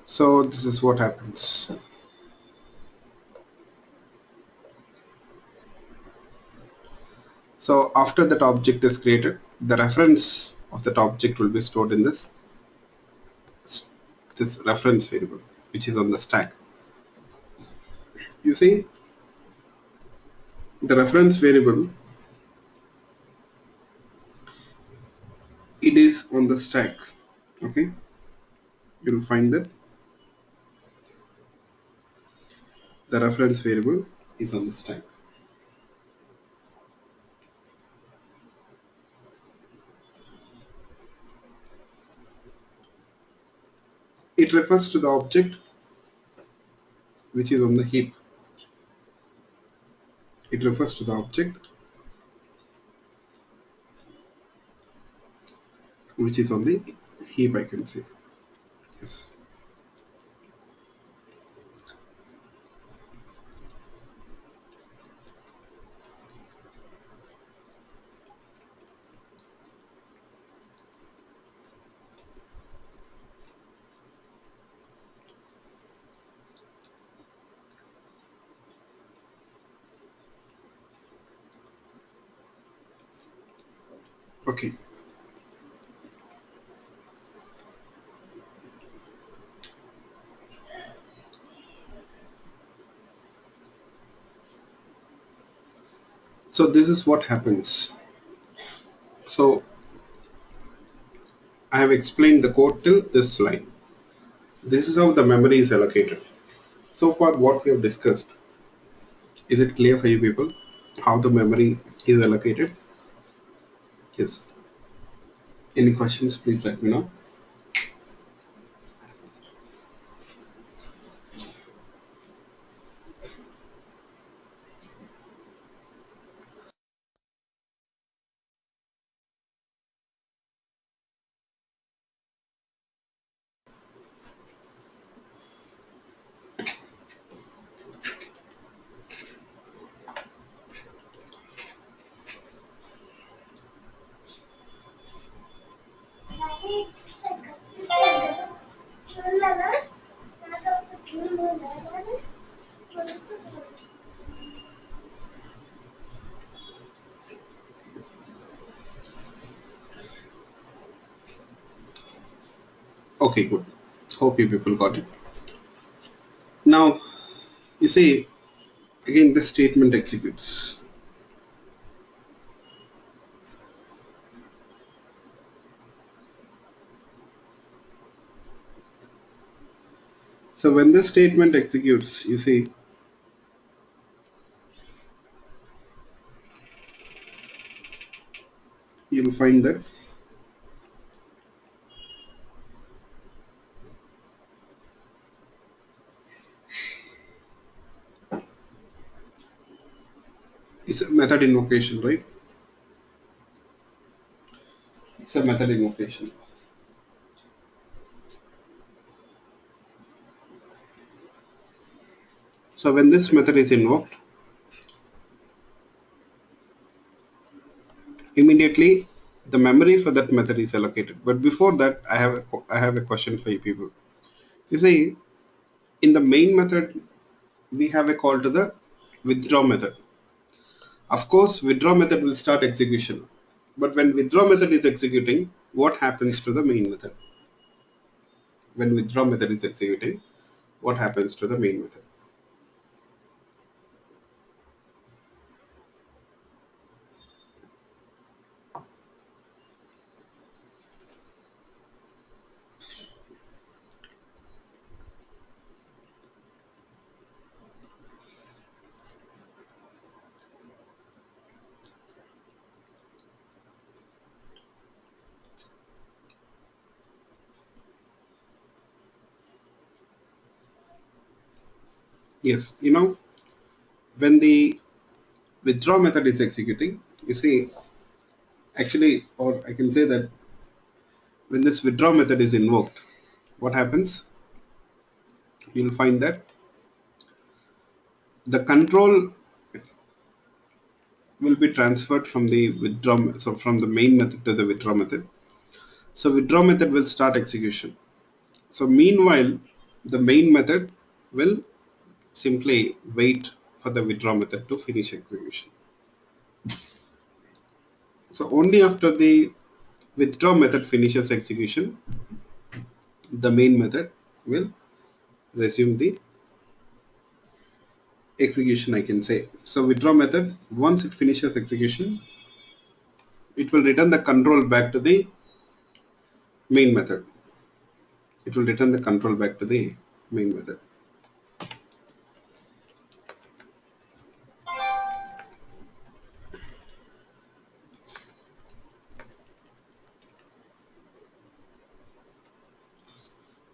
So this is what happens. So after that object is created, the reference of that object will be stored in this reference variable, which is on the stack. You see, the reference variable, it is on the stack. Okay, you'll find that the reference variable is on the stack. It refers to the object which is on the heap. It refers to the object which is on the heap, I can say. Yes. Okay. So this is what happens. So I have explained the code till this line. This is how the memory is allocated. So far what we have discussed, is it clear for you people how the memory is allocated? Yes. Any questions, please let me know. Okay, good. Hope you people got it. Now, you see, again, this statement executes. So when this statement executes, you see, you'll find that it's a method invocation, right? It's a method invocation. So when this method is invoked, immediately the memory for that method is allocated. But before that, I have a question for you people. You see, in the main method, we have a call to the withdraw method. Of course, withdraw method will start execution. But when withdraw method is executing, what happens to the main method? When withdraw method is executing, what happens to the main method? Yes, you know, when the withdraw method is executing, you see, actually, or I can say that when this withdraw method is invoked, what happens? You'll find that the control will be transferred from the withdraw, so from the main method to the withdraw method. So withdraw method will start execution. So meanwhile, the main method will simply wait for the withdraw method to finish execution. So only after the withdraw method finishes execution, the main method will resume the execution, I can say. So withdraw method, once it finishes execution, it will return the control back to the main method. It will return the control back to the main method.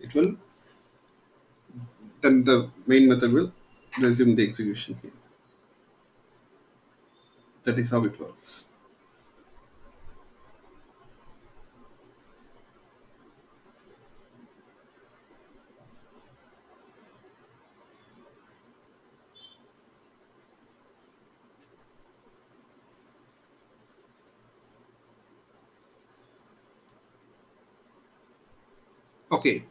It will, then the main method will resume the execution here. That is how it works. Okay,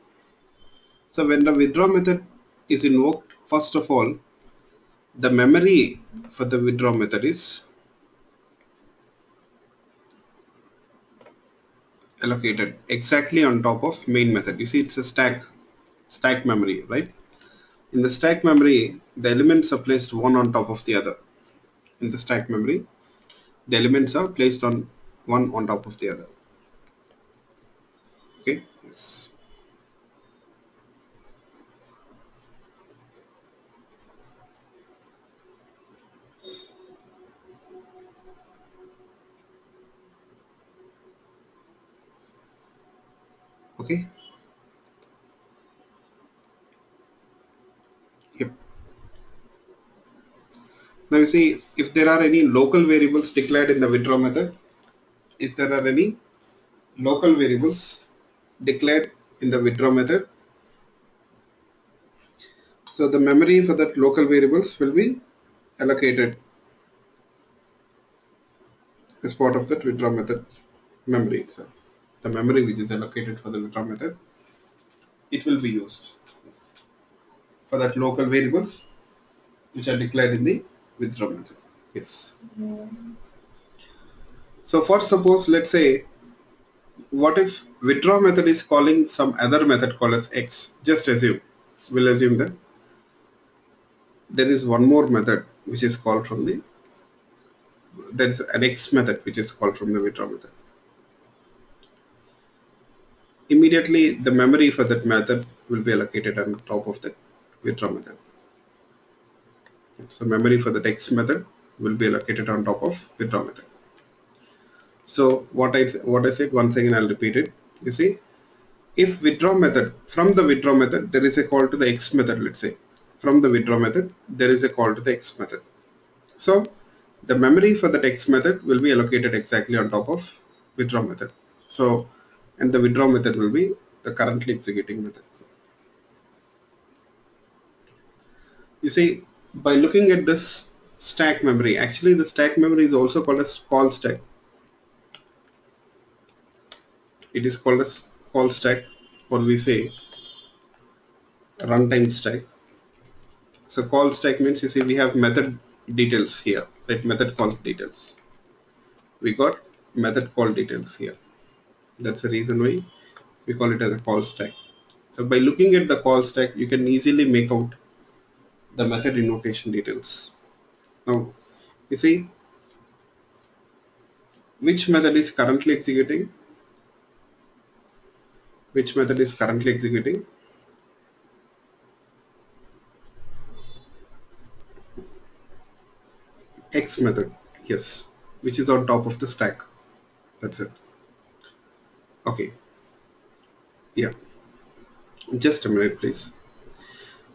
so when the withdraw method is invoked, first of all, the memory for the withdraw method is allocated exactly on top of main method. You see, it's a stack memory, right? In the stack memory, the elements are placed one on top of the other. In the stack memory, the elements are placed on one on top of the other. Okay, yes. Okay, yep. Now you see, if there are any local variables declared in the withdraw method, if there are any local variables declared in the withdraw method, so the memory for that local variables will be allocated as part of that withdraw method memory itself. The memory which is allocated for the withdraw method, it will be used for that local variables which are declared in the withdraw method. Yes. So for suppose, let's say, what if withdraw method is calling some other method called as x? Just assume, we'll assume that there is one more method which is called from the, there is an x method which is called from the withdraw method. Immediately the memory for that method will be allocated on top of the withdraw method. So memory for the text method will be allocated on top of withdraw method. So what I said, once again I'll repeat it. You see, if withdraw method, from the withdraw method there is a call to the x method, let's say from the withdraw method there is a call to the x method. So the memory for the text method will be allocated exactly on top of withdraw method. So, and the withdraw method will be the currently executing method. You see, by looking at this stack memory, actually the stack memory is also called as call stack. It is called as call stack, or we say runtime stack. So call stack means, you see, we have method details here, right? Method call details. We got method call details here. That's the reason why we call it as a call stack. So by looking at the call stack, you can easily make out the method invocation details. Now, you see, which method is currently executing? Which method is currently executing? X method, yes, which is on top of the stack. That's it. Okay, yeah. Just a minute, please.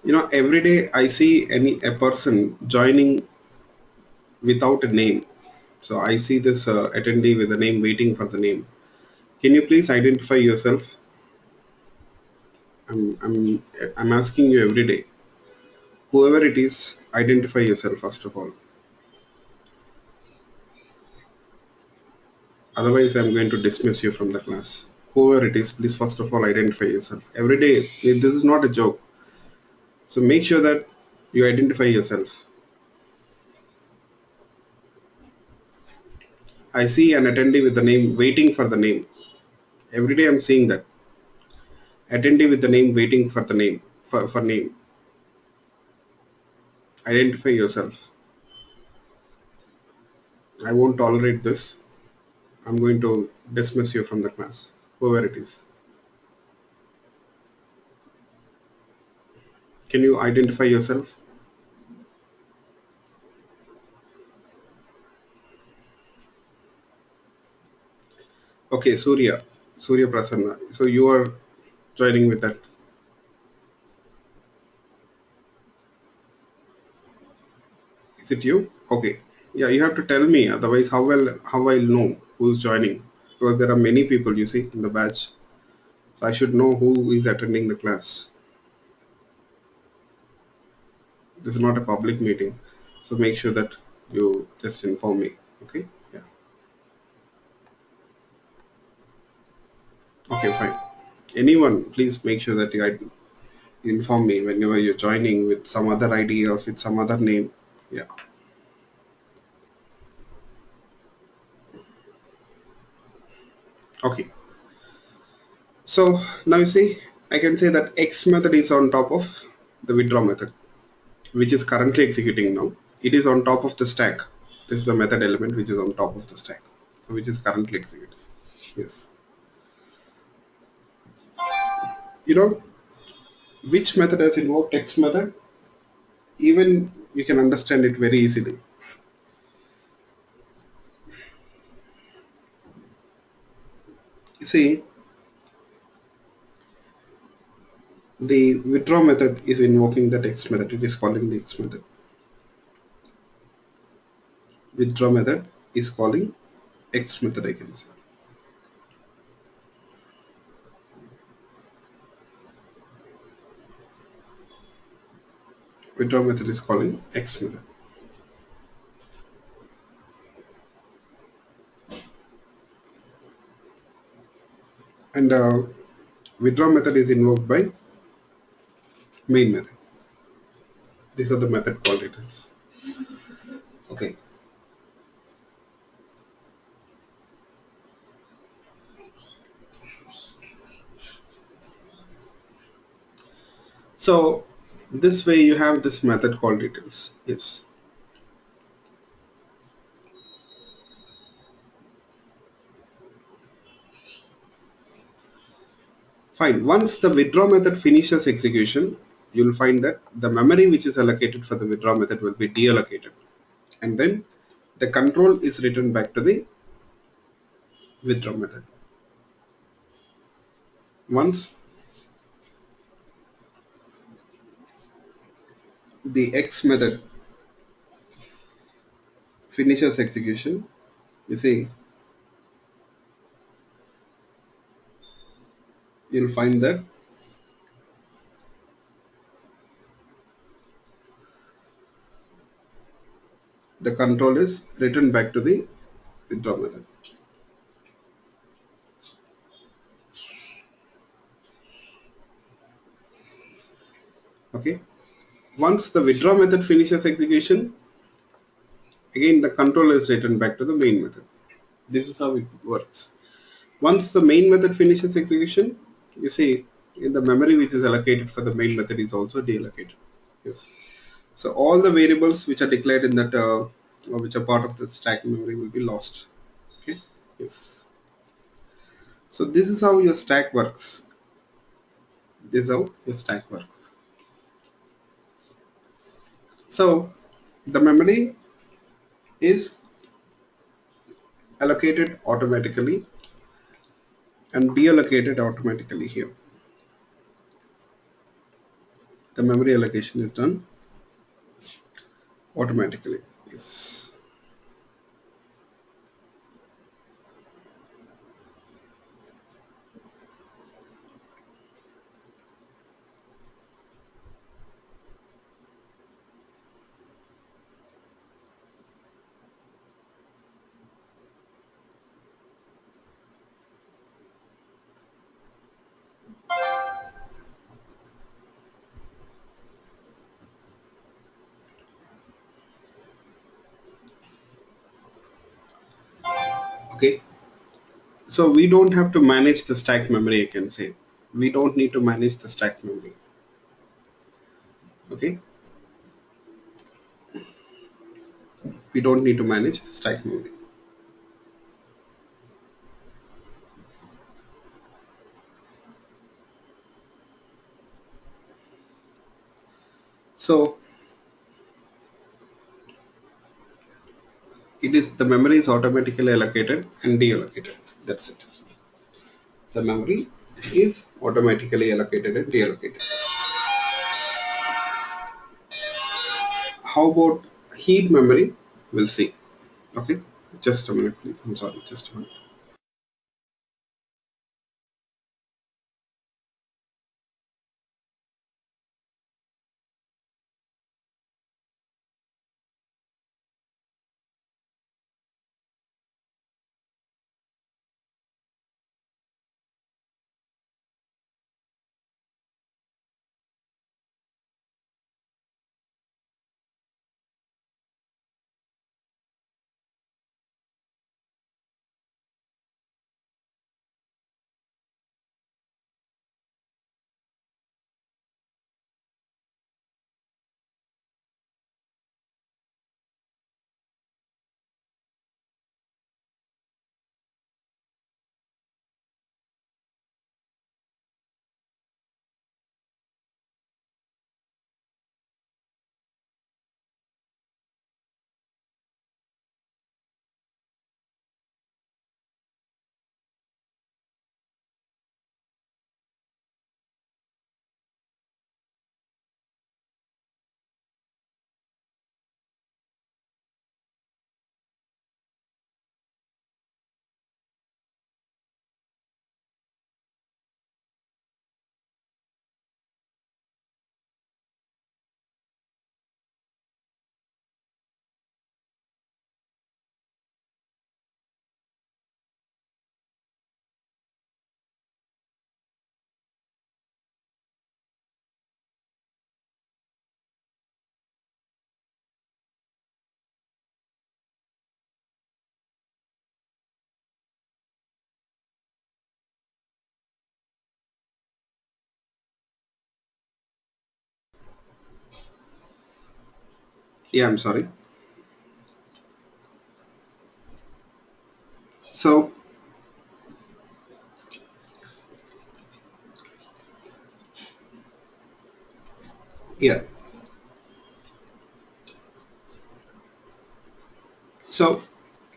You know, every day I see a person joining without a name. So I see this attendee with a name waiting for the name. Can you please identify yourself? I'm asking you every day. Whoever it is, identify yourself first of all. Otherwise, I'm going to dismiss you from the class. Whoever it is, please first of all identify yourself. Every day, this is not a joke. So make sure that you identify yourself. I see an attendee with the name waiting for the name. Every day I'm seeing that. Attendee with the name waiting for the name. For name. Identify yourself. I won't tolerate this. I'm going to dismiss you from the class. Whoever it is. Can you identify yourself? Okay, Surya. Surya Prasanna. So you are joining with that. Is it you? Okay. Yeah, you have to tell me. Otherwise, how I'll know who's joining? Because there are many people you see in the batch. So I should know who is attending the class. This is not a public meeting. So make sure that you just inform me. Okay? Yeah. Okay, fine. Anyone, please make sure that you inform me whenever you're joining with some other ID or with some other name. Yeah. Okay. So now you see, I can say that X method is on top of the withdraw method, which is currently executing now. It is on top of the stack. This is the method element which is on top of the stack, so which is currently executing. Yes. You know which method has invoked X method? Even you can understand it very easily. You see, the withdraw method is invoking that X method. It is calling the X method. Withdraw method is calling X method, I can say. Withdraw method is calling X method. And withdraw method is invoked by main method. These are the method called it is. Okay. So this way you have this method called details. Yes. Fine. Once the withdraw method finishes execution, you'll find that the memory which is allocated for the withdraw method will be deallocated. And then the control is returned back to the withdraw method. Once the X method finishes execution, you see, you'll find that the control is returned back to the withdraw method. Okay. Once the withdraw method finishes execution, again the control is returned back to the main method. This is how it works. Once the main method finishes execution, you see in the memory which is allocated for the main method is also deallocated. Yes. So all the variables which are declared in that or which are part of the stack memory will be lost. Okay. Yes. So this is how your stack works. This is how your stack works. So the memory is allocated automatically and deallocated automatically here. the memory allocation is done automatically. Yes. Okay. So we don't have to manage the stack memory, I can say. We don't need to manage the stack memory. Okay. We don't need to manage the stack memory. So it is the memory is automatically allocated and deallocated. That's it. The memory is automatically allocated and deallocated. How about heap memory? We'll see. Okay. Just a minute, please. I'm sorry. Just a minute. Yeah, I'm sorry. So yeah. So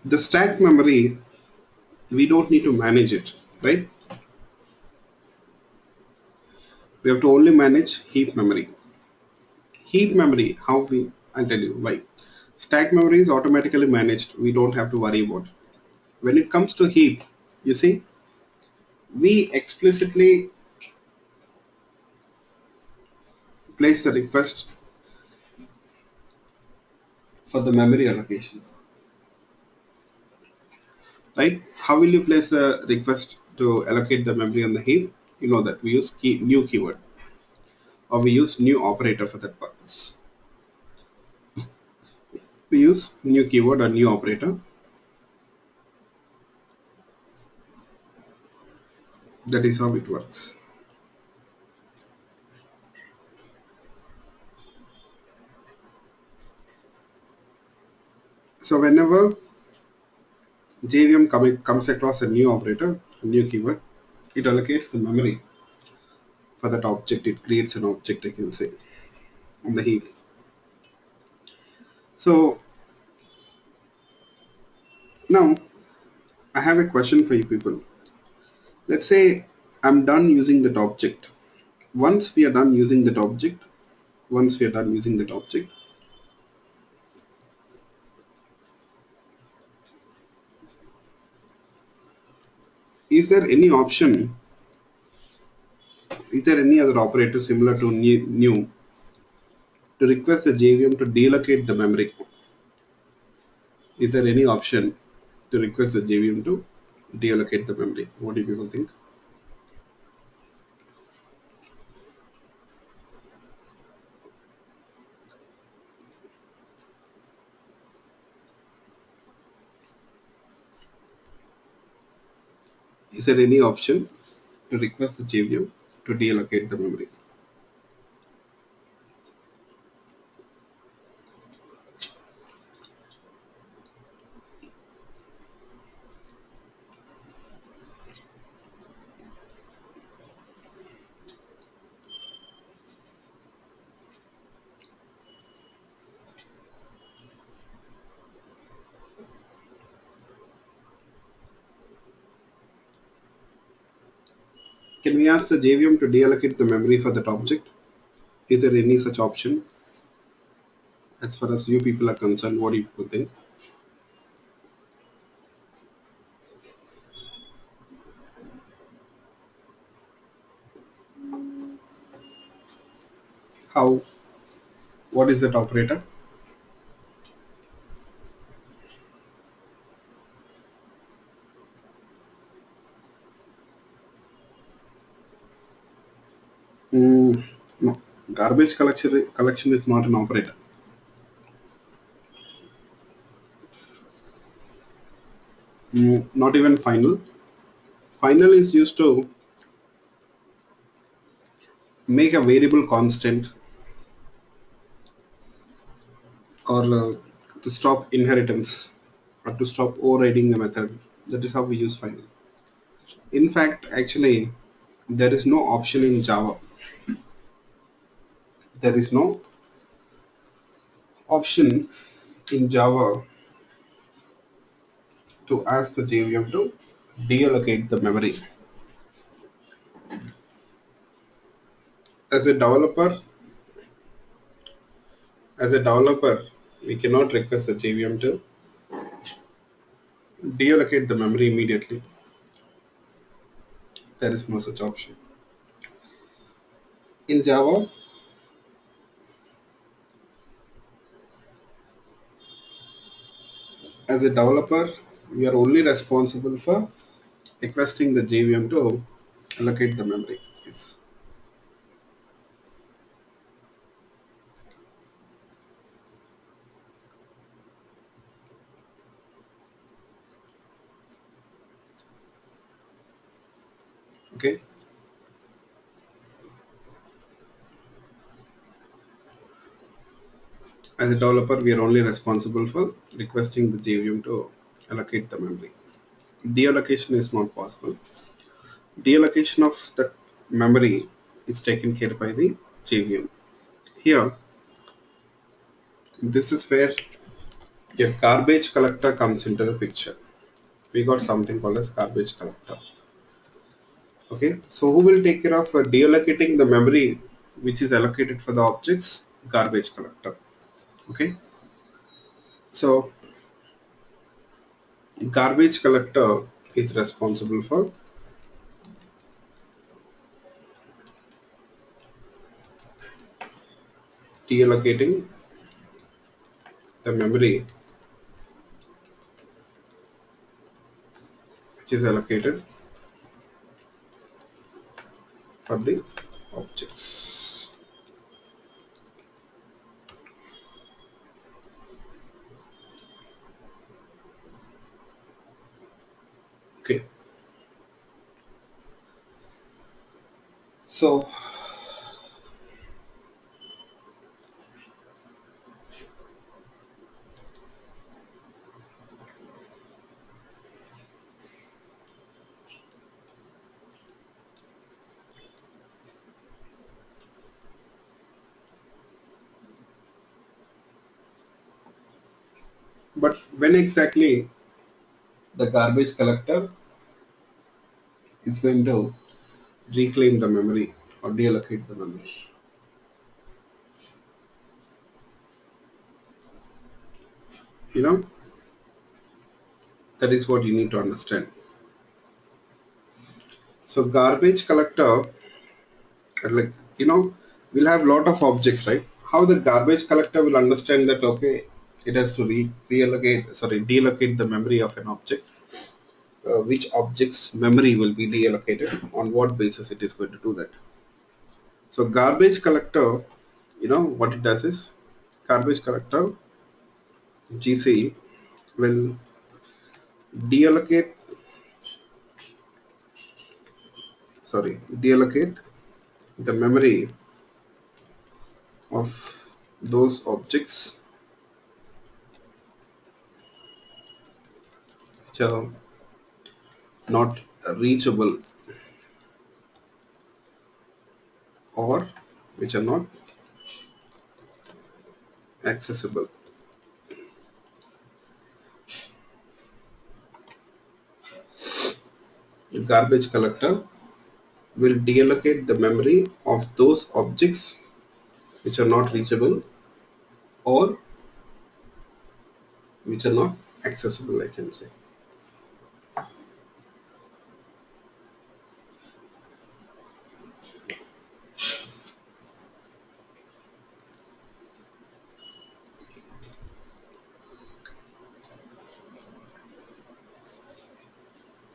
the stack memory, we don't need to manage it, right? We have to only manage heap memory. Heap memory, how we, I'll tell you why. Stack memory is automatically managed. We don't have to worry about it. When it comes to heap, you see, we explicitly place the request for the memory allocation, right? How will you place the request to allocate the memory on the heap? You know that we use new keyword, or we use new operator for that purpose. We use new keyword or new operator. That is how it works. So whenever JVM comes across a new operator, a new keyword, it allocates the memory for that object. It creates an object, I can say, on the heap. So now I have a question for you people. Let's say I'm done using that object. Once we are done using that object, once we are done using that object. Is there any option, is there any other operator similar to new to request the JVM to deallocate the memory? Is there any option to request the JVM to deallocate the memory? What do you people think? Is there any option to request the JVM to deallocate the memory? Can we ask the JVM to deallocate the memory for that object? Is there any such option? As far as you people are concerned, what do you people think? How? What is that operator? No. Garbage collection is not an operator. Not even final. Final is used to make a variable constant or to stop inheritance or to stop overriding a method. That is how we use final. In fact, actually, there is no option in Java. There is no option in Java to ask the JVM to deallocate the memory. As a developer, as a developer, we cannot request the JVM to deallocate the memory immediately. There is no such option. In Java, as a developer, we are only responsible for requesting the JVM to allocate the memory. Yes. Okay. As a developer, we are only responsible for requesting the JVM to allocate the memory. Deallocation is not possible. Deallocation of the memory is taken care by the JVM. Here, this is where your garbage collector comes into the picture. We got something called as garbage collector. Okay, so who will take care of deallocating the memory which is allocated for the objects? Garbage collector. Okay, so garbage collector is responsible for deallocating the memory which is allocated for the objects. Okay, so but when exactly the garbage collector is going to reclaim the memory or deallocate the memory? You know, that is what you need to understand. So garbage collector, like, we'll have lot of objects, right? How the garbage collector will understand that, okay, it has to deallocate the memory of an object. Which object's memory will be deallocated, on what basis it is going to do that. So garbage collector, what it does is, garbage collector GC will deallocate deallocate the memory of those objects which are not reachable or which are not accessible. The garbage collector will deallocate the memory of those objects which are not reachable or which are not accessible, I can say.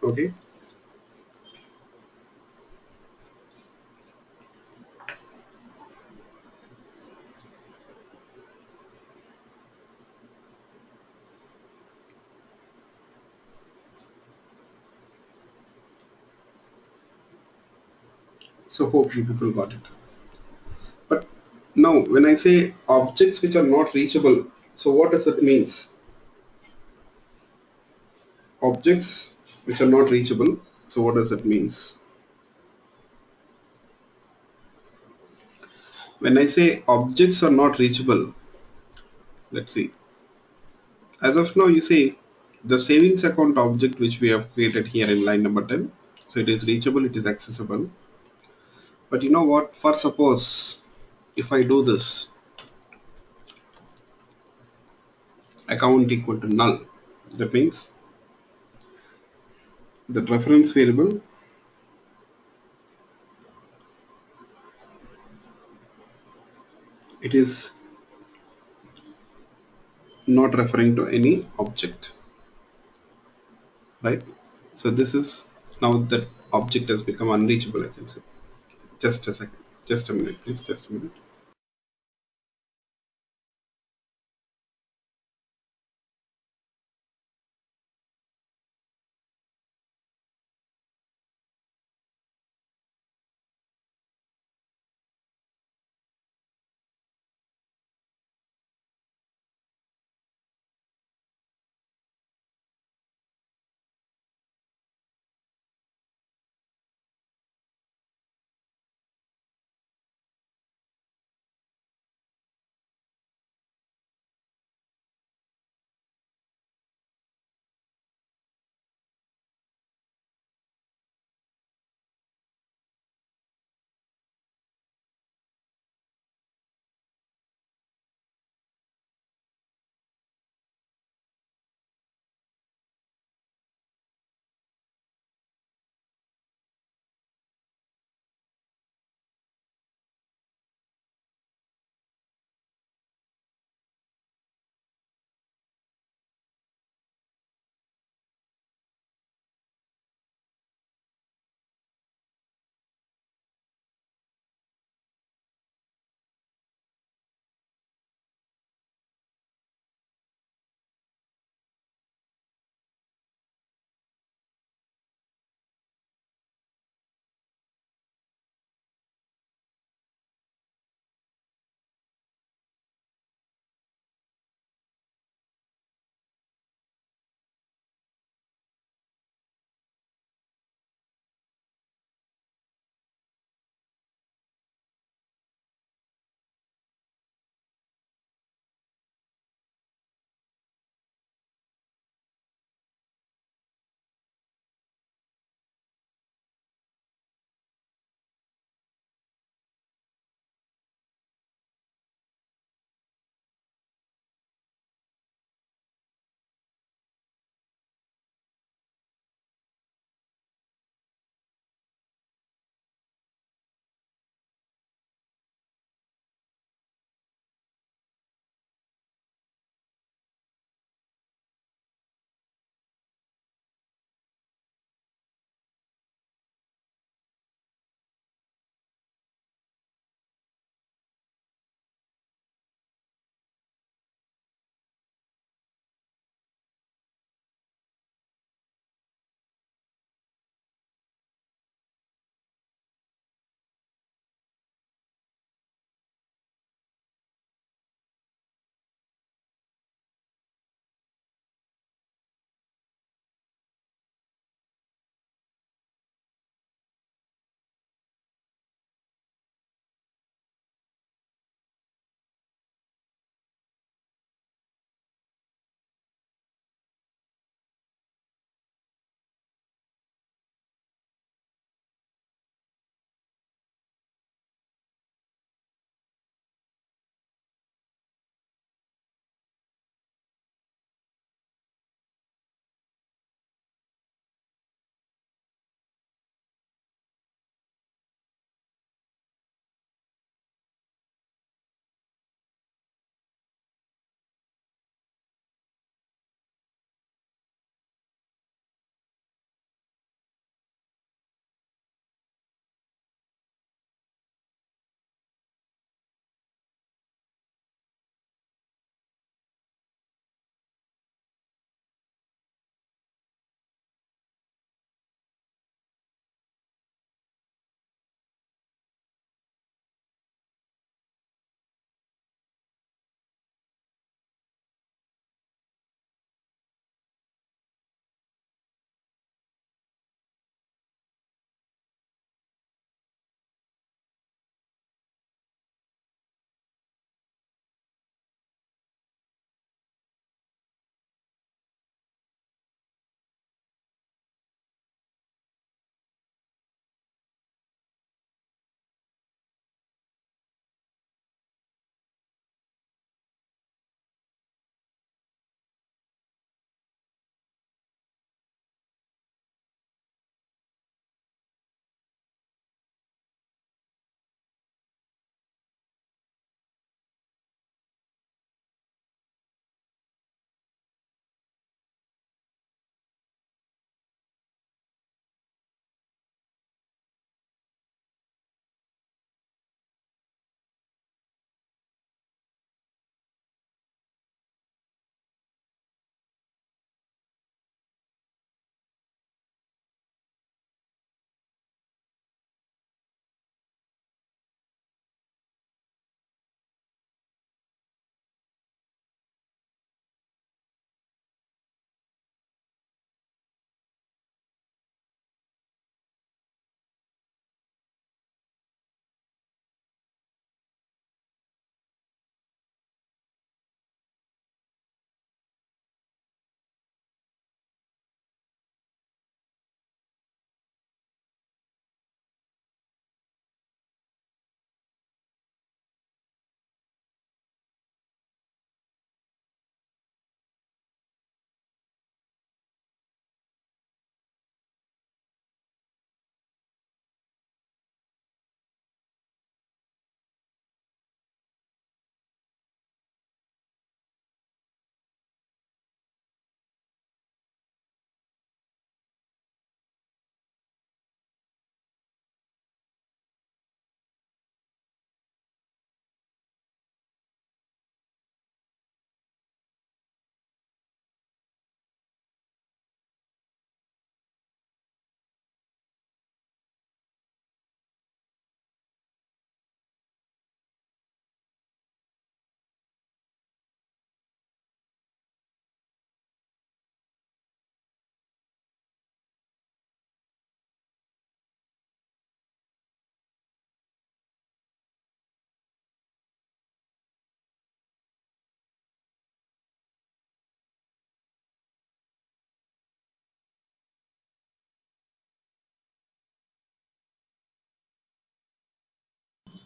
Okay. So hope you people got it. But now when I say objects which are not reachable, so what does it means? Objects which are not reachable. So what does it means? When I say objects are not reachable, let's see. As of now, you see the savings account object which we have created here in line number 10. So it is reachable, it is accessible. But you know what? For suppose if I do this account equal to null, that means the reference variable, it is not referring to any object, right? So this is, now that object has become unreachable, I can say. Just a second, just a minute, please, just a minute.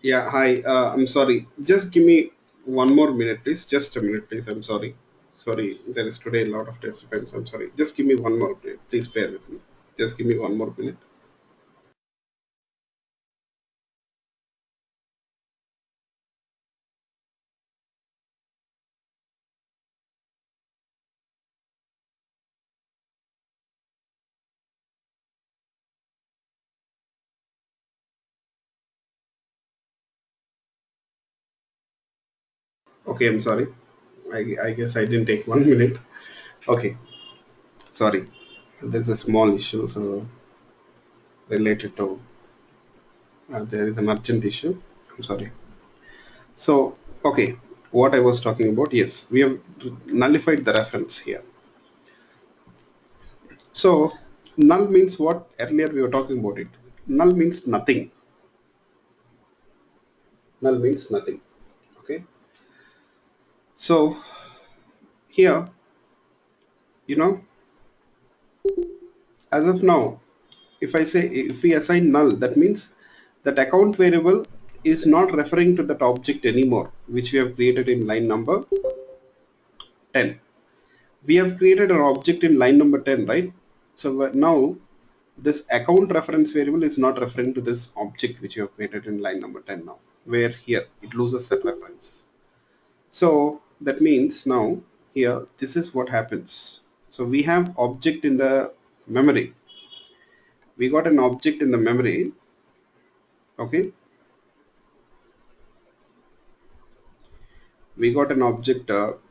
Yeah, hi. I'm sorry. Just give me one more minute, please. Just a minute, please. I'm sorry. Sorry, there is today a lot of disturbance. I'm sorry. Just give me one more minute. Please bear with me. Just give me one more minute. Okay, I'm sorry. I guess I didn't take 1 minute. Okay, sorry. There's a small issue so related to there is an urgent issue. I'm sorry. So, okay, what I was talking about, yes, we have nullified the reference here. So, null means what? Earlier we were talking about it. Null means nothing. Null means nothing. Okay. So, here, you know, as of now, if we assign null, that means that account variable is not referring to that object anymore, which we have created in line number 10. We have created an object in line number 10, right? So now this account reference variable is not referring to this object which you have created in line number 10 now, where here it loses that reference. So that means now here this is what happens. So we have object in the memory. We got an object in the memory. Okay, we got an object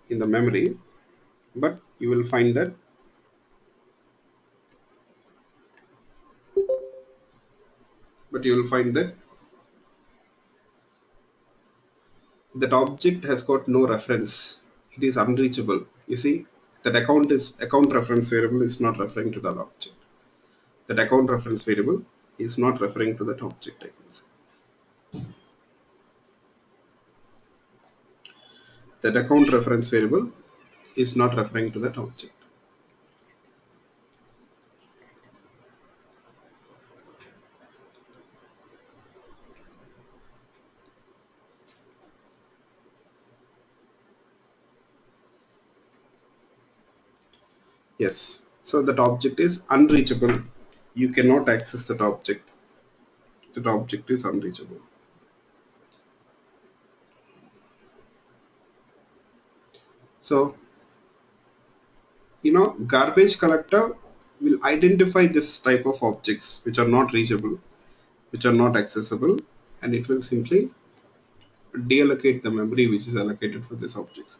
in the memory, but you will find that but you will find that object has got no reference. It is unreachable. You see, that account reference variable is not referring to that object. That account reference variable is not referring to that object, I can say. That account reference variable is not referring to that object. Yes. So that object is unreachable. You cannot access that object. That object is unreachable. So, garbage collector will identify this type of objects which are not reachable, which are not accessible, and it will simply deallocate the memory which is allocated for these objects.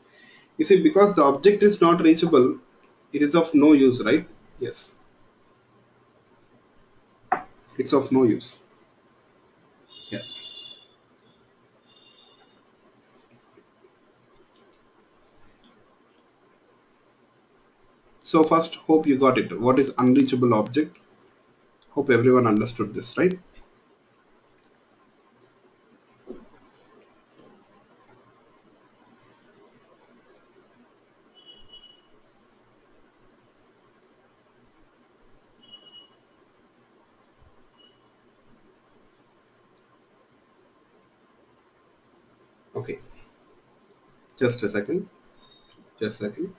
You see, because the object is not reachable, it is of no use, right? Yes, it's of no use. Yeah. So first, hope you got it. What is unreachable object? Hope everyone understood this, right? Okay, just a second. Just a second.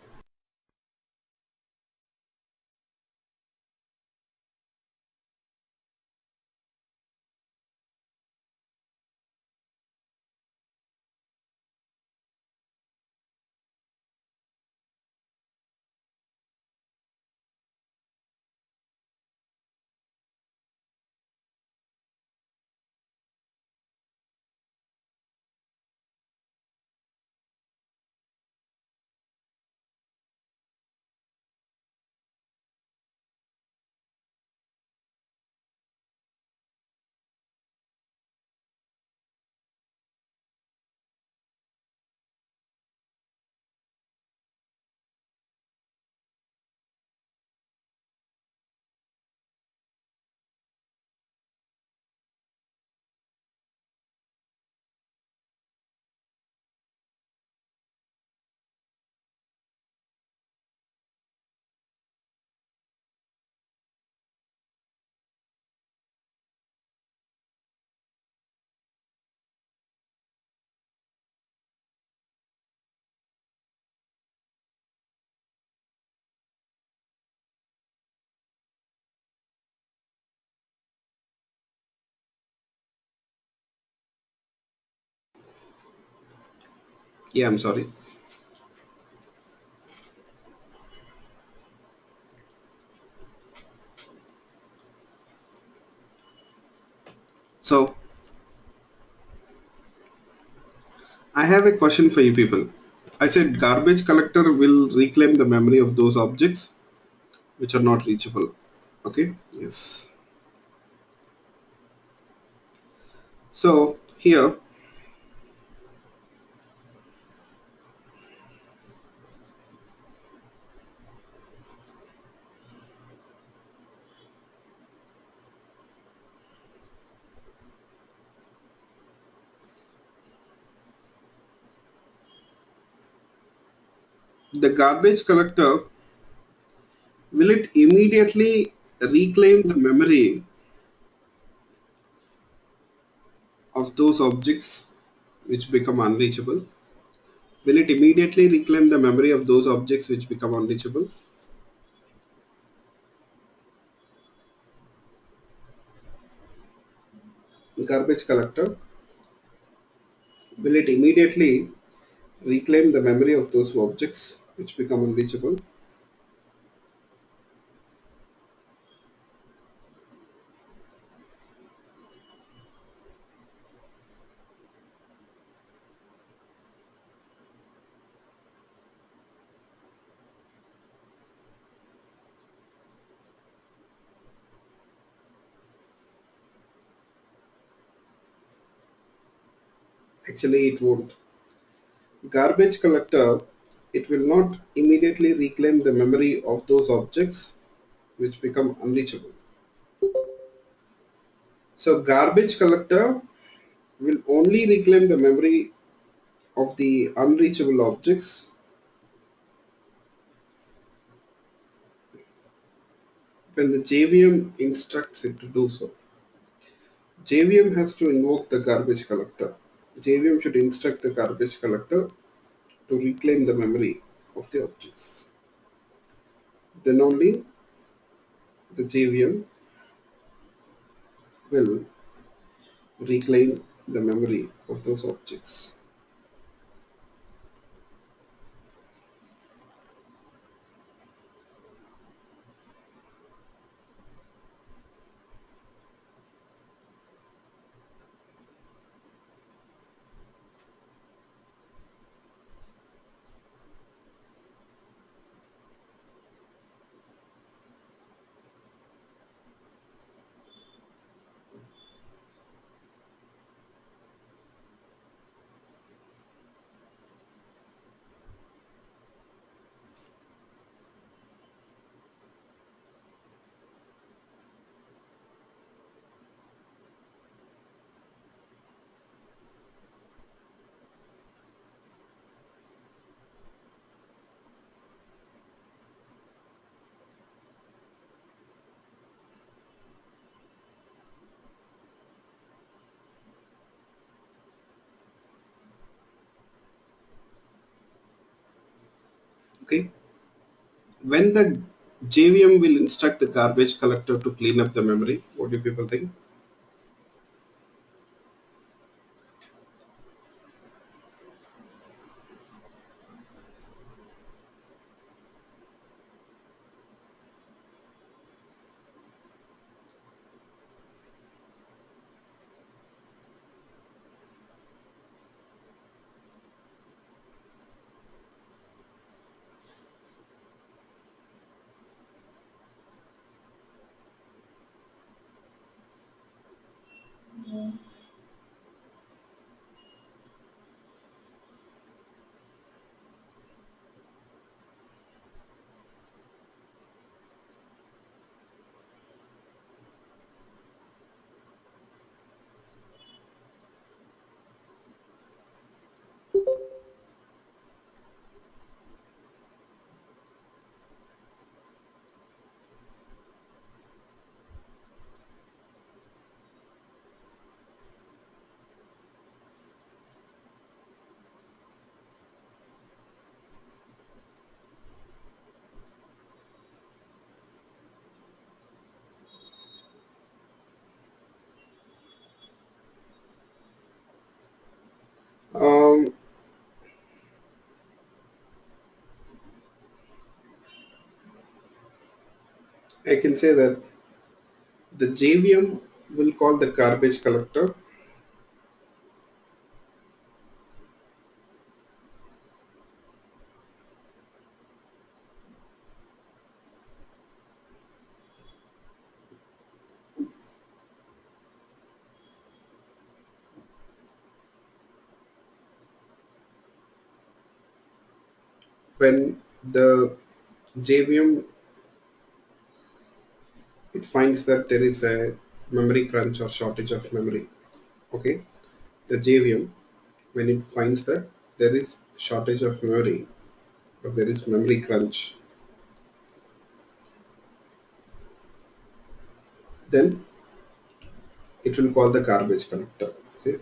Yeah, I'm sorry. So I have a question for you people. I said garbage collector will reclaim the memory of those objects which are not reachable. Okay, yes. So here the garbage collector will it immediately reclaim the memory of those objects which become unreachable? Will it immediately reclaim the memory of those objects which become unreachable? Garbage collector, will it immediately reclaim the memory of those objects which become unreachable? Actually, it won't. Garbage collector, it will not immediately reclaim the memory of those objects which become unreachable. So garbage collector will only reclaim the memory of the unreachable objects when the JVM instructs it to do so. JVM has to invoke the garbage collector. JVM should instruct the garbage collector to reclaim the memory of the objects. Then only the JVM will reclaim the memory of those objects. Okay. When the JVM will instruct the garbage collector to clean up the memory, what do people think? I can say that the JVM will call the garbage collector when the JVM it finds that there is a memory crunch or shortage of memory. Okay, the JVM when it finds that there is shortage of memory or there is memory crunch, then it will call the garbage collector. Okay,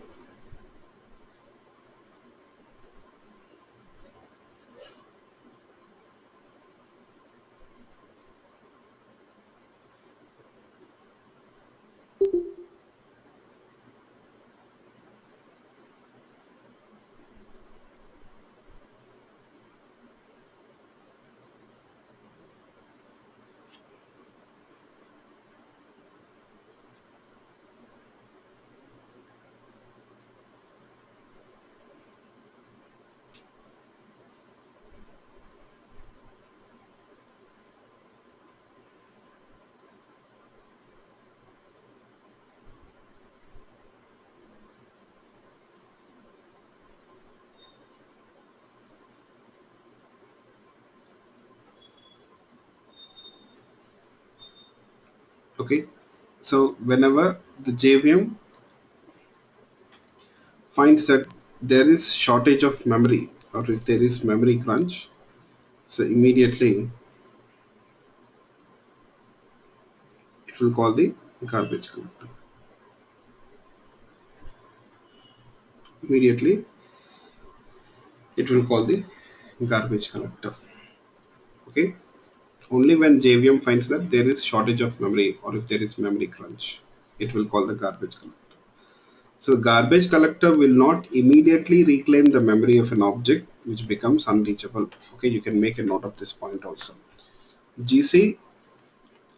okay. So whenever the JVM finds that there is shortage of memory or if there is memory crunch, so immediately it will call the garbage collector. Immediately it will call the garbage collector. Okay, only when JVM finds that there is shortage of memory or if there is memory crunch, it will call the garbage collector. So the garbage collector will not immediately reclaim the memory of an object which becomes unreachable. Okay, you can make a note of this point also. GC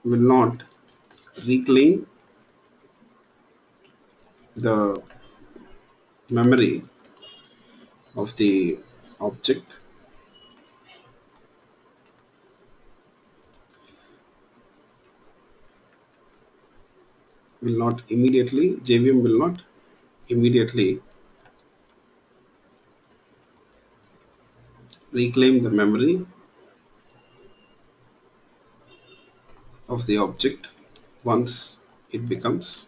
will not reclaim the memory of the object will not immediately, JVM will not immediately reclaim the memory of the object once it becomes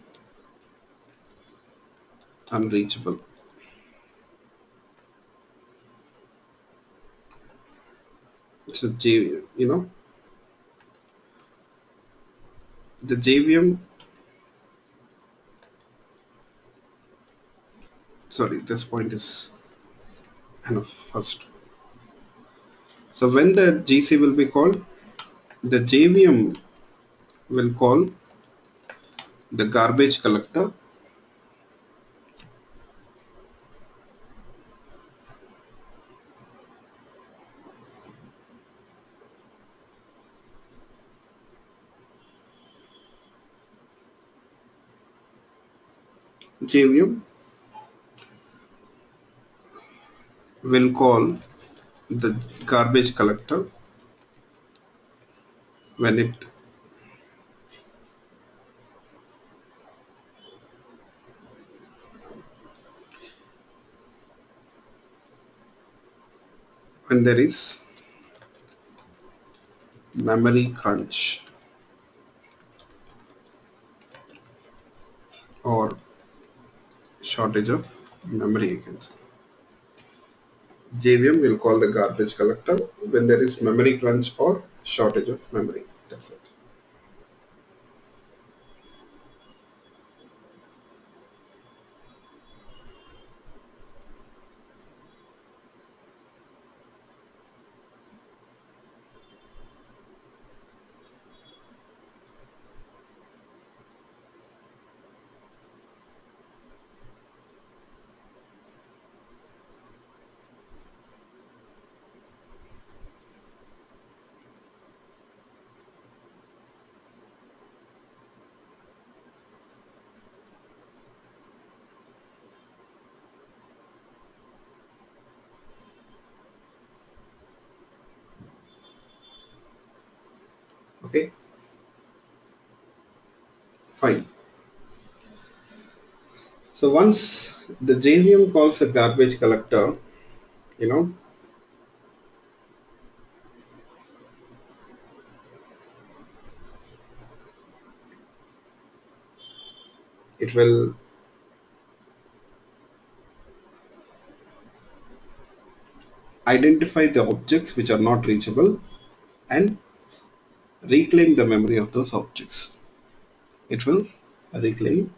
unreachable. So the JVM, sorry, this point is enough first. So when the GC will be called, the JVM will call the garbage collector. JVM will call the garbage collector when there is memory crunch or shortage of memory, you can say. JVM will call the garbage collector when there is memory crunch or shortage of memory. That's it. Okay, fine. So once the JVM calls a garbage collector, you know, it will identify the objects which are not reachable and reclaim the memory of those objects. It will reclaim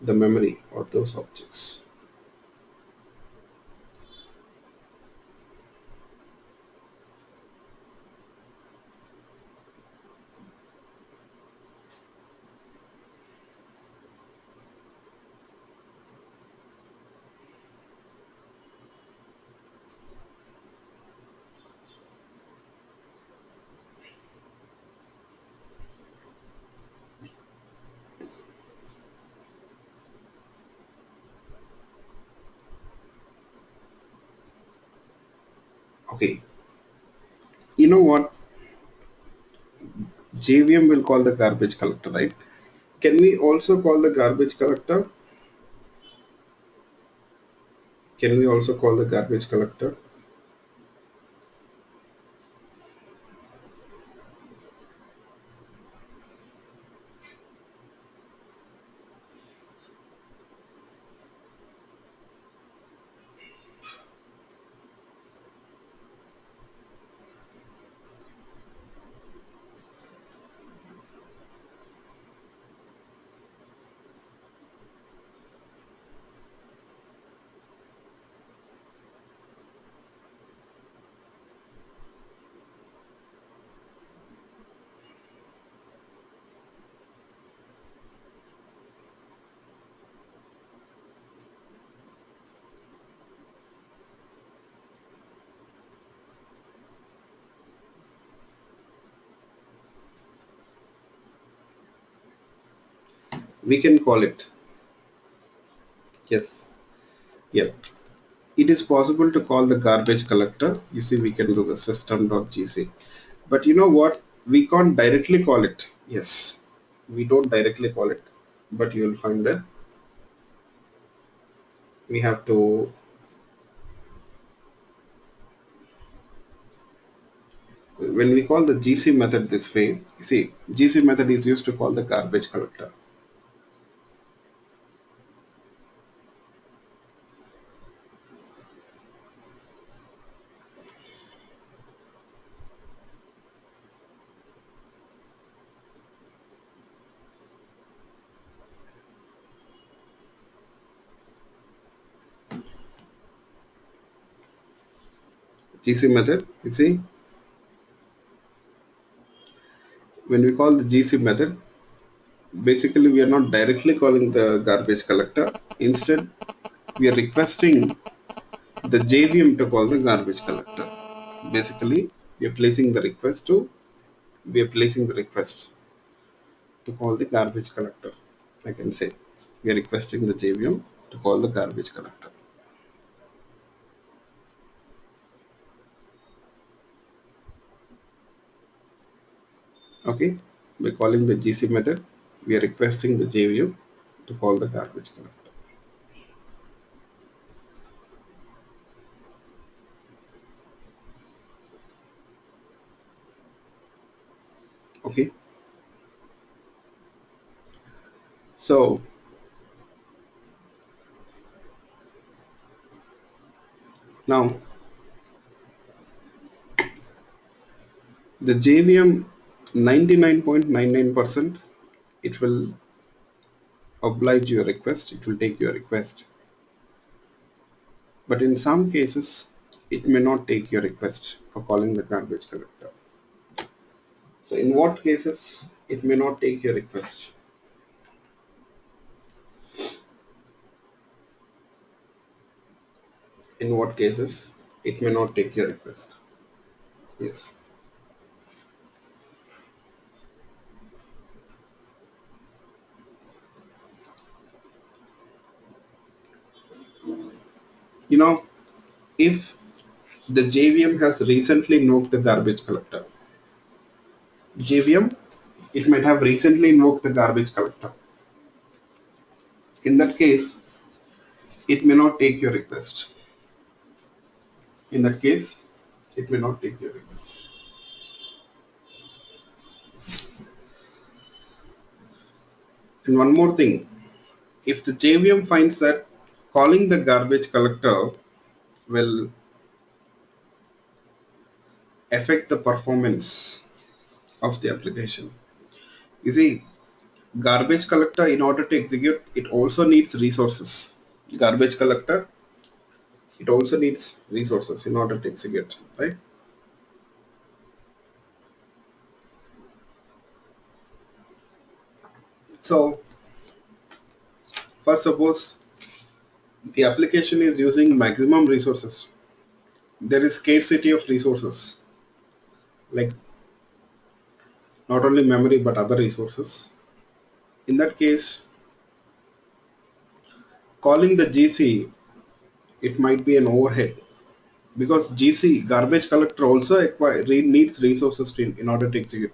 the memory of those objects. Okay, you know what? JVM will call the garbage collector, right? Can we also call the garbage collector? Can we also call the garbage collector? We can call it. Yes. Yep. It is possible to call the garbage collector. You see, we can do the system.gc. But you know what? We can't directly call it. Yes. We don't directly call it. But you will find that we have to, when we call the gc method this way, you see, gc method is used to call the garbage collector. GC method, you see, when we call the GC method, basically we are not directly calling the garbage collector. Instead, we are requesting the JVM to call the garbage collector. Basically, we are placing the request to, we are placing the request to call the garbage collector. I can say we are requesting the JVM to call the garbage collector. Okay, by calling the GC method, we are requesting the JVM to call the garbage collector. Okay, so now the JVM 99.99% it will oblige your request, it will take your request. But in some cases, it may not take your request for calling the garbage collector. So in what cases it may not take your request? In what cases it may not take your request? Yes. You know, if the JVM has recently nuked the garbage collector, JVM, it might have recently invoked the garbage collector. In that case, it may not take your request. In that case, it may not take your request. And one more thing, if the JVM finds that calling the garbage collector will affect the performance of the application. You see, garbage collector, in order to execute, it also needs resources. Garbage collector, it also needs resources in order to execute, right? So, for suppose the application is using maximum resources, there is scarcity of resources, like not only memory but other resources. In that case, calling the GC, it might be an overhead, because GC, garbage collector, also needs resources in order to execute.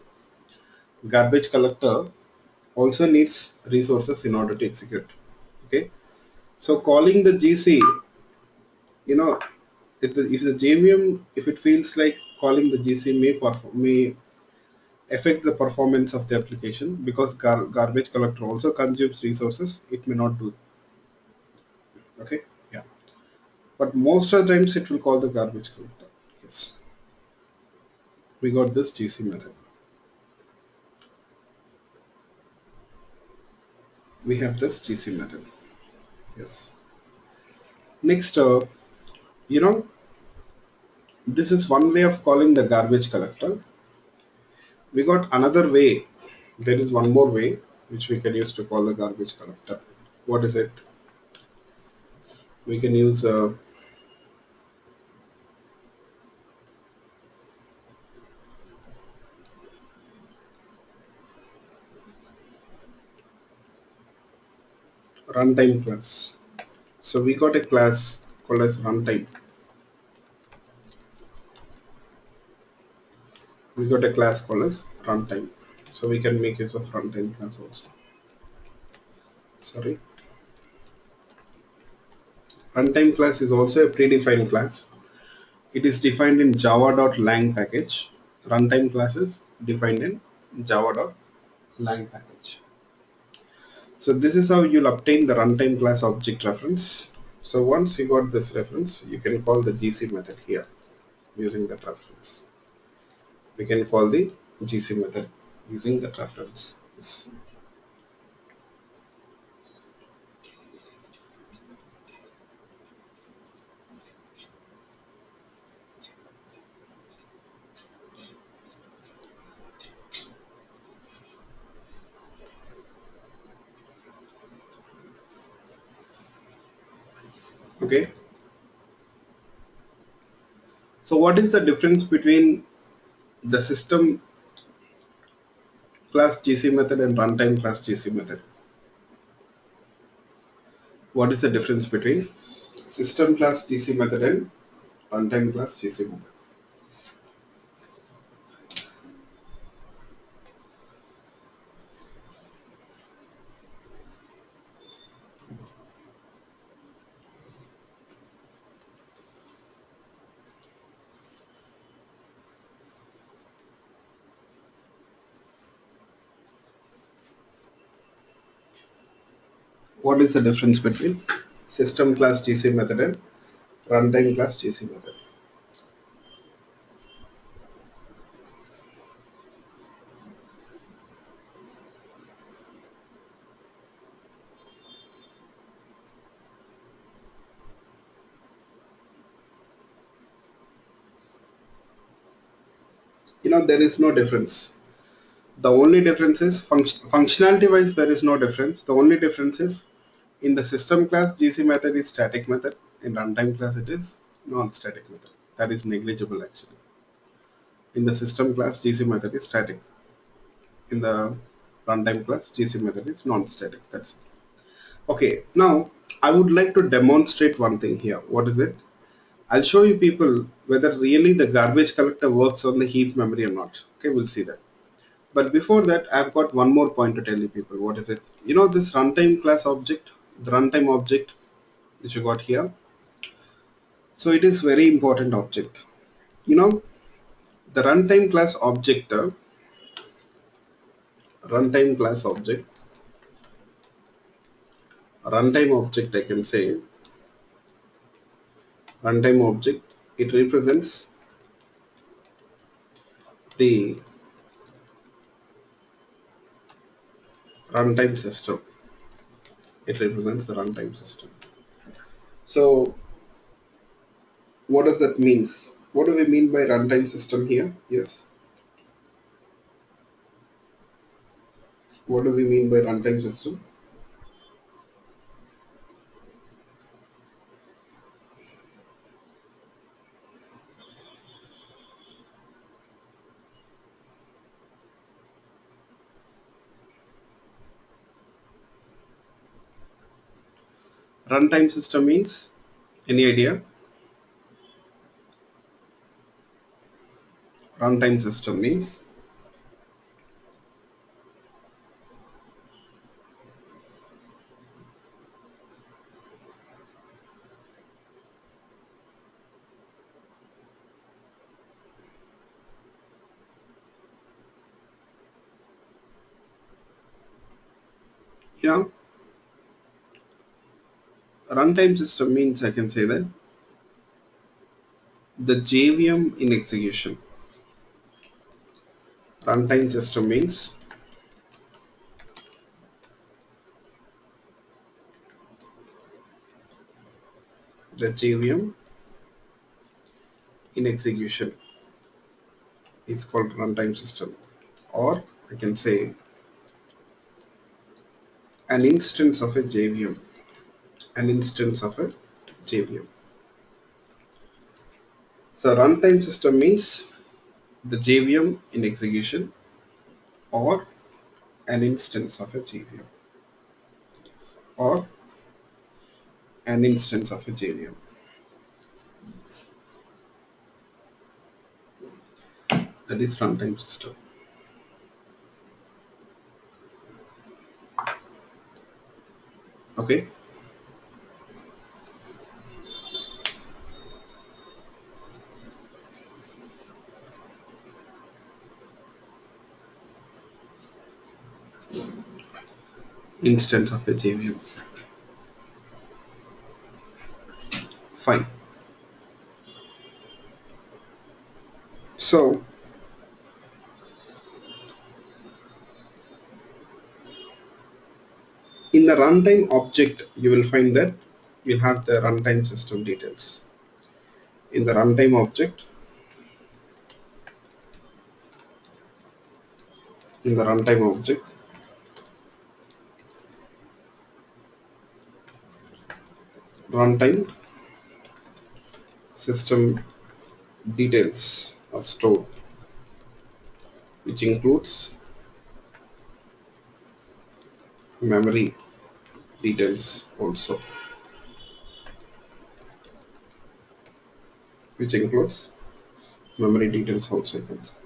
Garbage collector also needs resources in order to execute. Okay, so calling the GC, you know, if the JVM, if it feels like calling the GC may affect the performance of the application, because garbage collector also consumes resources, it may not do. Okay, yeah, but most of the times it will call the garbage collector. Yes, we got this GC method. We have this GC method. Yes. Next, you know, this is one way of calling the garbage collector. We got another way. There is one more way which we can use to call the garbage collector. What is it? We can use runtime class. So we got a class called as runtime. We got a class called as runtime. So we can make use of runtime class also. Sorry. Runtime class is also a predefined class. It is defined in java.lang package. Runtime class is defined in java.lang package. So this is how you'll obtain the runtime class object reference. So once you got this reference, you can call the GC method here using that reference. We can call the GC method using that reference. Yes. Okay. So what is the difference between the system class GC method and runtime class GC method? What is the difference between system class GC method and runtime class GC method? What is the difference between system class GC method and runtime class GC method? There is no difference. The only difference is functionality wise, there is no difference. The only difference is in the system class GC method is static method, in runtime class it is non-static method. That is negligible actually. In the system class GC method is static, in the runtime class GC method is non-static. That's it. Okay, now I would like to demonstrate one thing here. What is it? I'll show you people whether really the garbage collector works on the heap memory or not. Okay, we'll see that. But before that, I've got one more point to tell you people. What is it? You know this runtime class object, the runtime object which you got here. So it is very important object. You know, the runtime class object, runtime object I can say, runtime object, it represents the runtime system. It represents the runtime system. So what does that means? What do we mean by runtime system here? Yes. What do we mean by runtime system? Runtime system means, any idea? Runtime system means, you know, runtime system means, I can say that, the JVM in execution. Runtime system means the JVM in execution is called runtime system, or I can say an instance of a JVM, an instance of a JVM. So runtime system means the JVM in execution or an instance of a JVM, or an instance of a JVM. That is runtime system. Okay. Instance of a JVM. Fine. So in the runtime object, you will find that you have the runtime system details. In the runtime object, runtime system details are stored, which includes memory details also, which includes memory details also, you can say.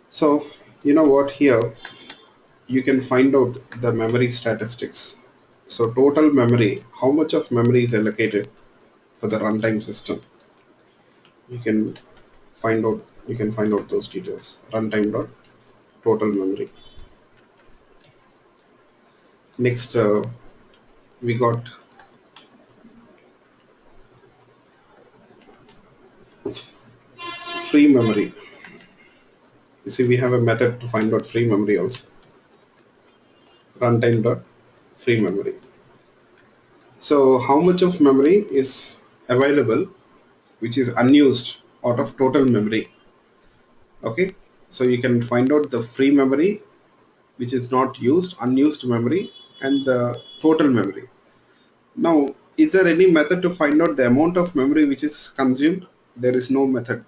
So you know what, here you can find out the memory statistics. So total memory, how much of memory is allocated for the runtime system, you can find out those details. Runtime dot total memory. Next, we got free memory. You see, we have a method to find out free memory also. Runtime dot free memory. So how much of memory is available, which is unused out of total memory? Okay, so you can find out the free memory, which is not used, unused memory, and the total memory. Now, is there any method to find out the amount of memory which is consumed? There is no method.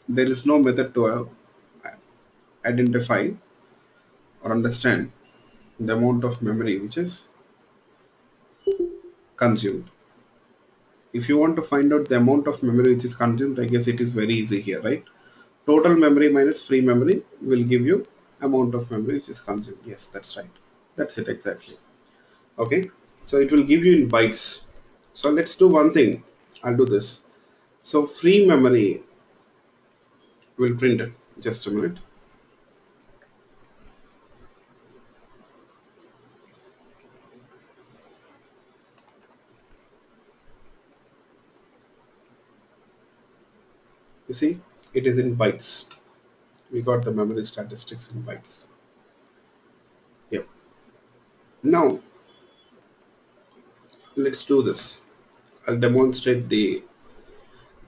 There is no method to identify or understand the amount of memory which is consumed. If you want to find out the amount of memory which is consumed, I guess it is very easy here, right? Total memory minus free memory will give you amount of memory which is consumed. Yes, that's right. That's it exactly. Okay, so it will give you in bytes. So let's do one thing. I'll do this. So free memory will print it. Just a minute. You see, it is in bytes. We got the memory statistics in bytes. Yep. Now let's do this. I'll demonstrate the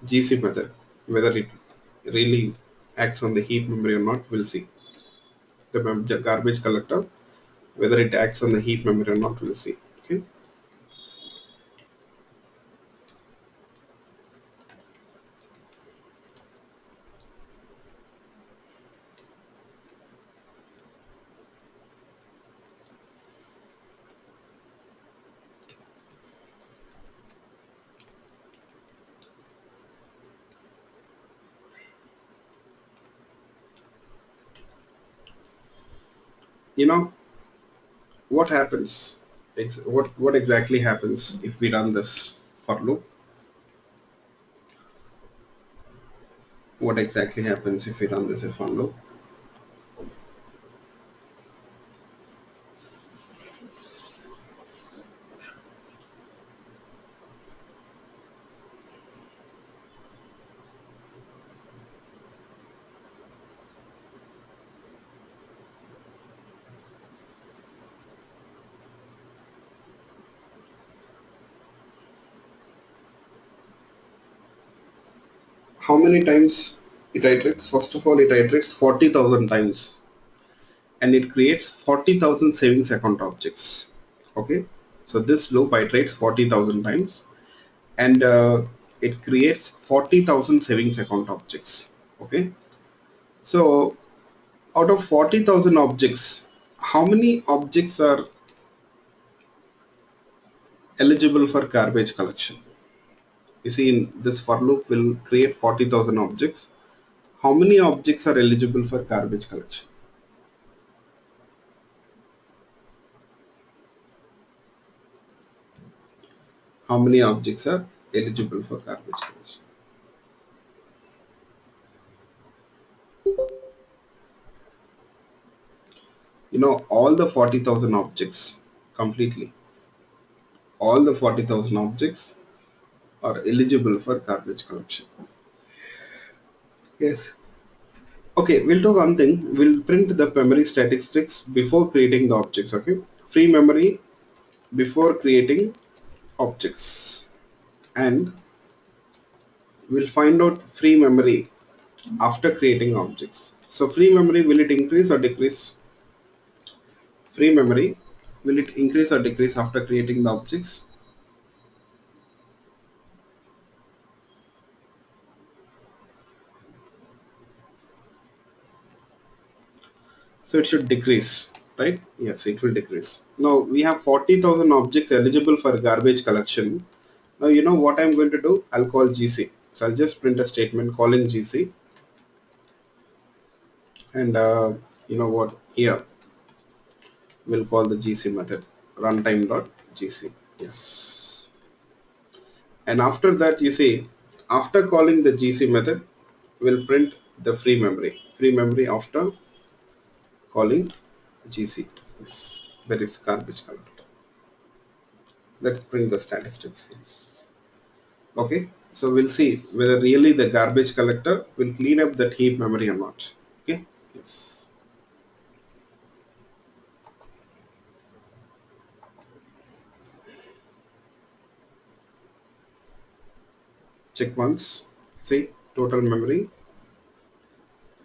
GC method. Whether it really acts on the heap memory or not, we'll see. The garbage collector, whether it acts on the heap memory or not, we'll see. Okay. You know what happens? What exactly happens if we run this for loop? What exactly happens if we run this for loop? How many times it iterates? First of all, it iterates 40,000 times, and it creates 40,000 savings account objects. Okay, so this loop iterates 40,000 times, and it creates 40,000 savings account objects. Okay, so out of 40,000 objects, how many objects are eligible for garbage collection? You see, in this for loop will create 40,000 objects. How many objects are eligible for garbage collection? How many objects are eligible for garbage collection? All the 40,000 objects completely. All the 40,000 objects are eligible for garbage collection. Yes. Okay, we'll do one thing. We'll print the memory statistics before creating the objects. Okay, free memory before creating objects, and we'll find out free memory after creating objects. So free memory, will it increase or decrease? Free memory, will it increase or decrease after creating the objects? So it should decrease, right? Yes, it will decrease. Now we have 40,000 objects eligible for garbage collection. Now you know what I'm going to do? I'll call GC. So I'll just print a statement calling GC, and you know what? Here we'll call the GC method runtime.gc. Yes. And after that, you see, after calling the GC method, we'll print the free memory. Free memory after calling GC. Yes, that is garbage collector. Let's print the statistics. Okay, so we'll see whether really the garbage collector will clean up that heap memory or not. Okay, yes. Check once. See, total memory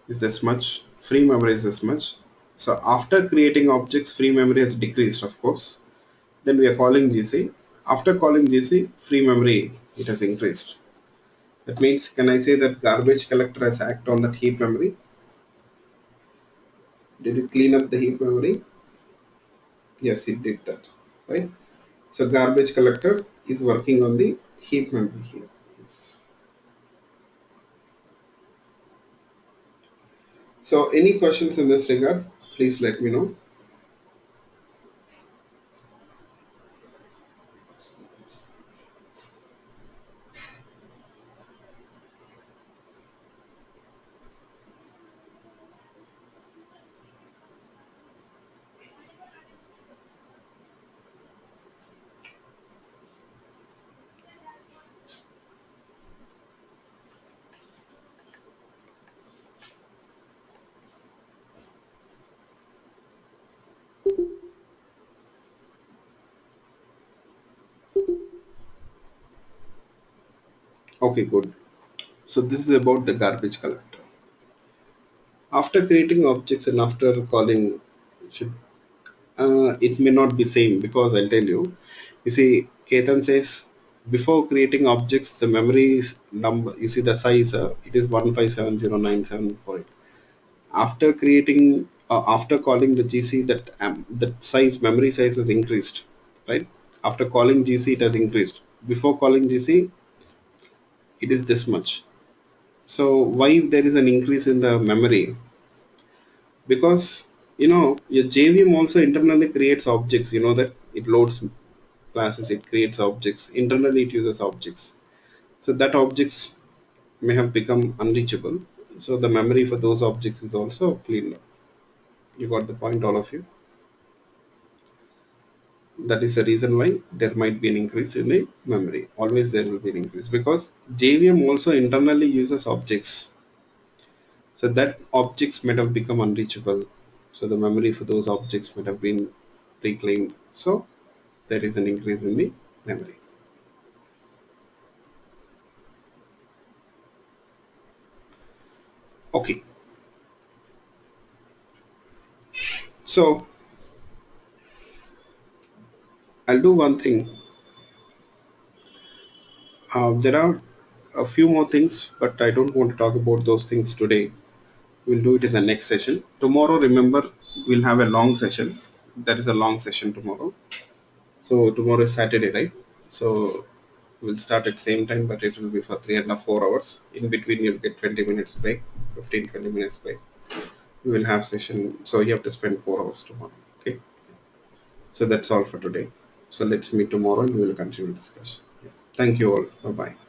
is this much, free memory is this much. So after creating objects, free memory has decreased, of course. Then we are calling GC. After calling GC, free memory, it has increased. That means, can I say that garbage collector has acted on that heap memory? Did it clean up the heap memory? Yes, it did that, right? So garbage collector is working on the heap memory here. Yes. So any questions in this regard, please let me know. Okay, good. So this is about the garbage collector. After creating objects and after calling, should it may not be same because I'll tell you. You see, Ketan says before creating objects, the memory is number. You see the size. It is 1570974. After creating, after calling the GC, that size, memory size has increased, right? After calling GC, it has increased. Before calling GC, it is this much. So why there is an increase in the memory? Because your JVM also internally creates objects. You know that it loads classes, it creates objects. Internally, it uses objects. So that objects may have become unreachable. So the memory for those objects is also cleaned up. You got the point, all of you? That is the reason why there might be an increase in the memory. Always there will be an increase because JVM also internally uses objects. So that objects might have become unreachable. So the memory for those objects might have been reclaimed. So there is an increase in the memory. Okay. So I'll do one thing. There are a few more things, but I don't want to talk about those things today. We'll do it in the next session. Tomorrow, remember, we'll have a long session. There is a long session tomorrow. So tomorrow is Saturday, right? So we'll start at same time, but it will be for 3.5 4 hours. In between, you'll get 20 minutes break, 15 20 minutes break. We will have session. So you have to spend 4 hours tomorrow. Okay. So that's all for today. So let's meet tomorrow and we will continue discussion. Thank you all. Bye bye.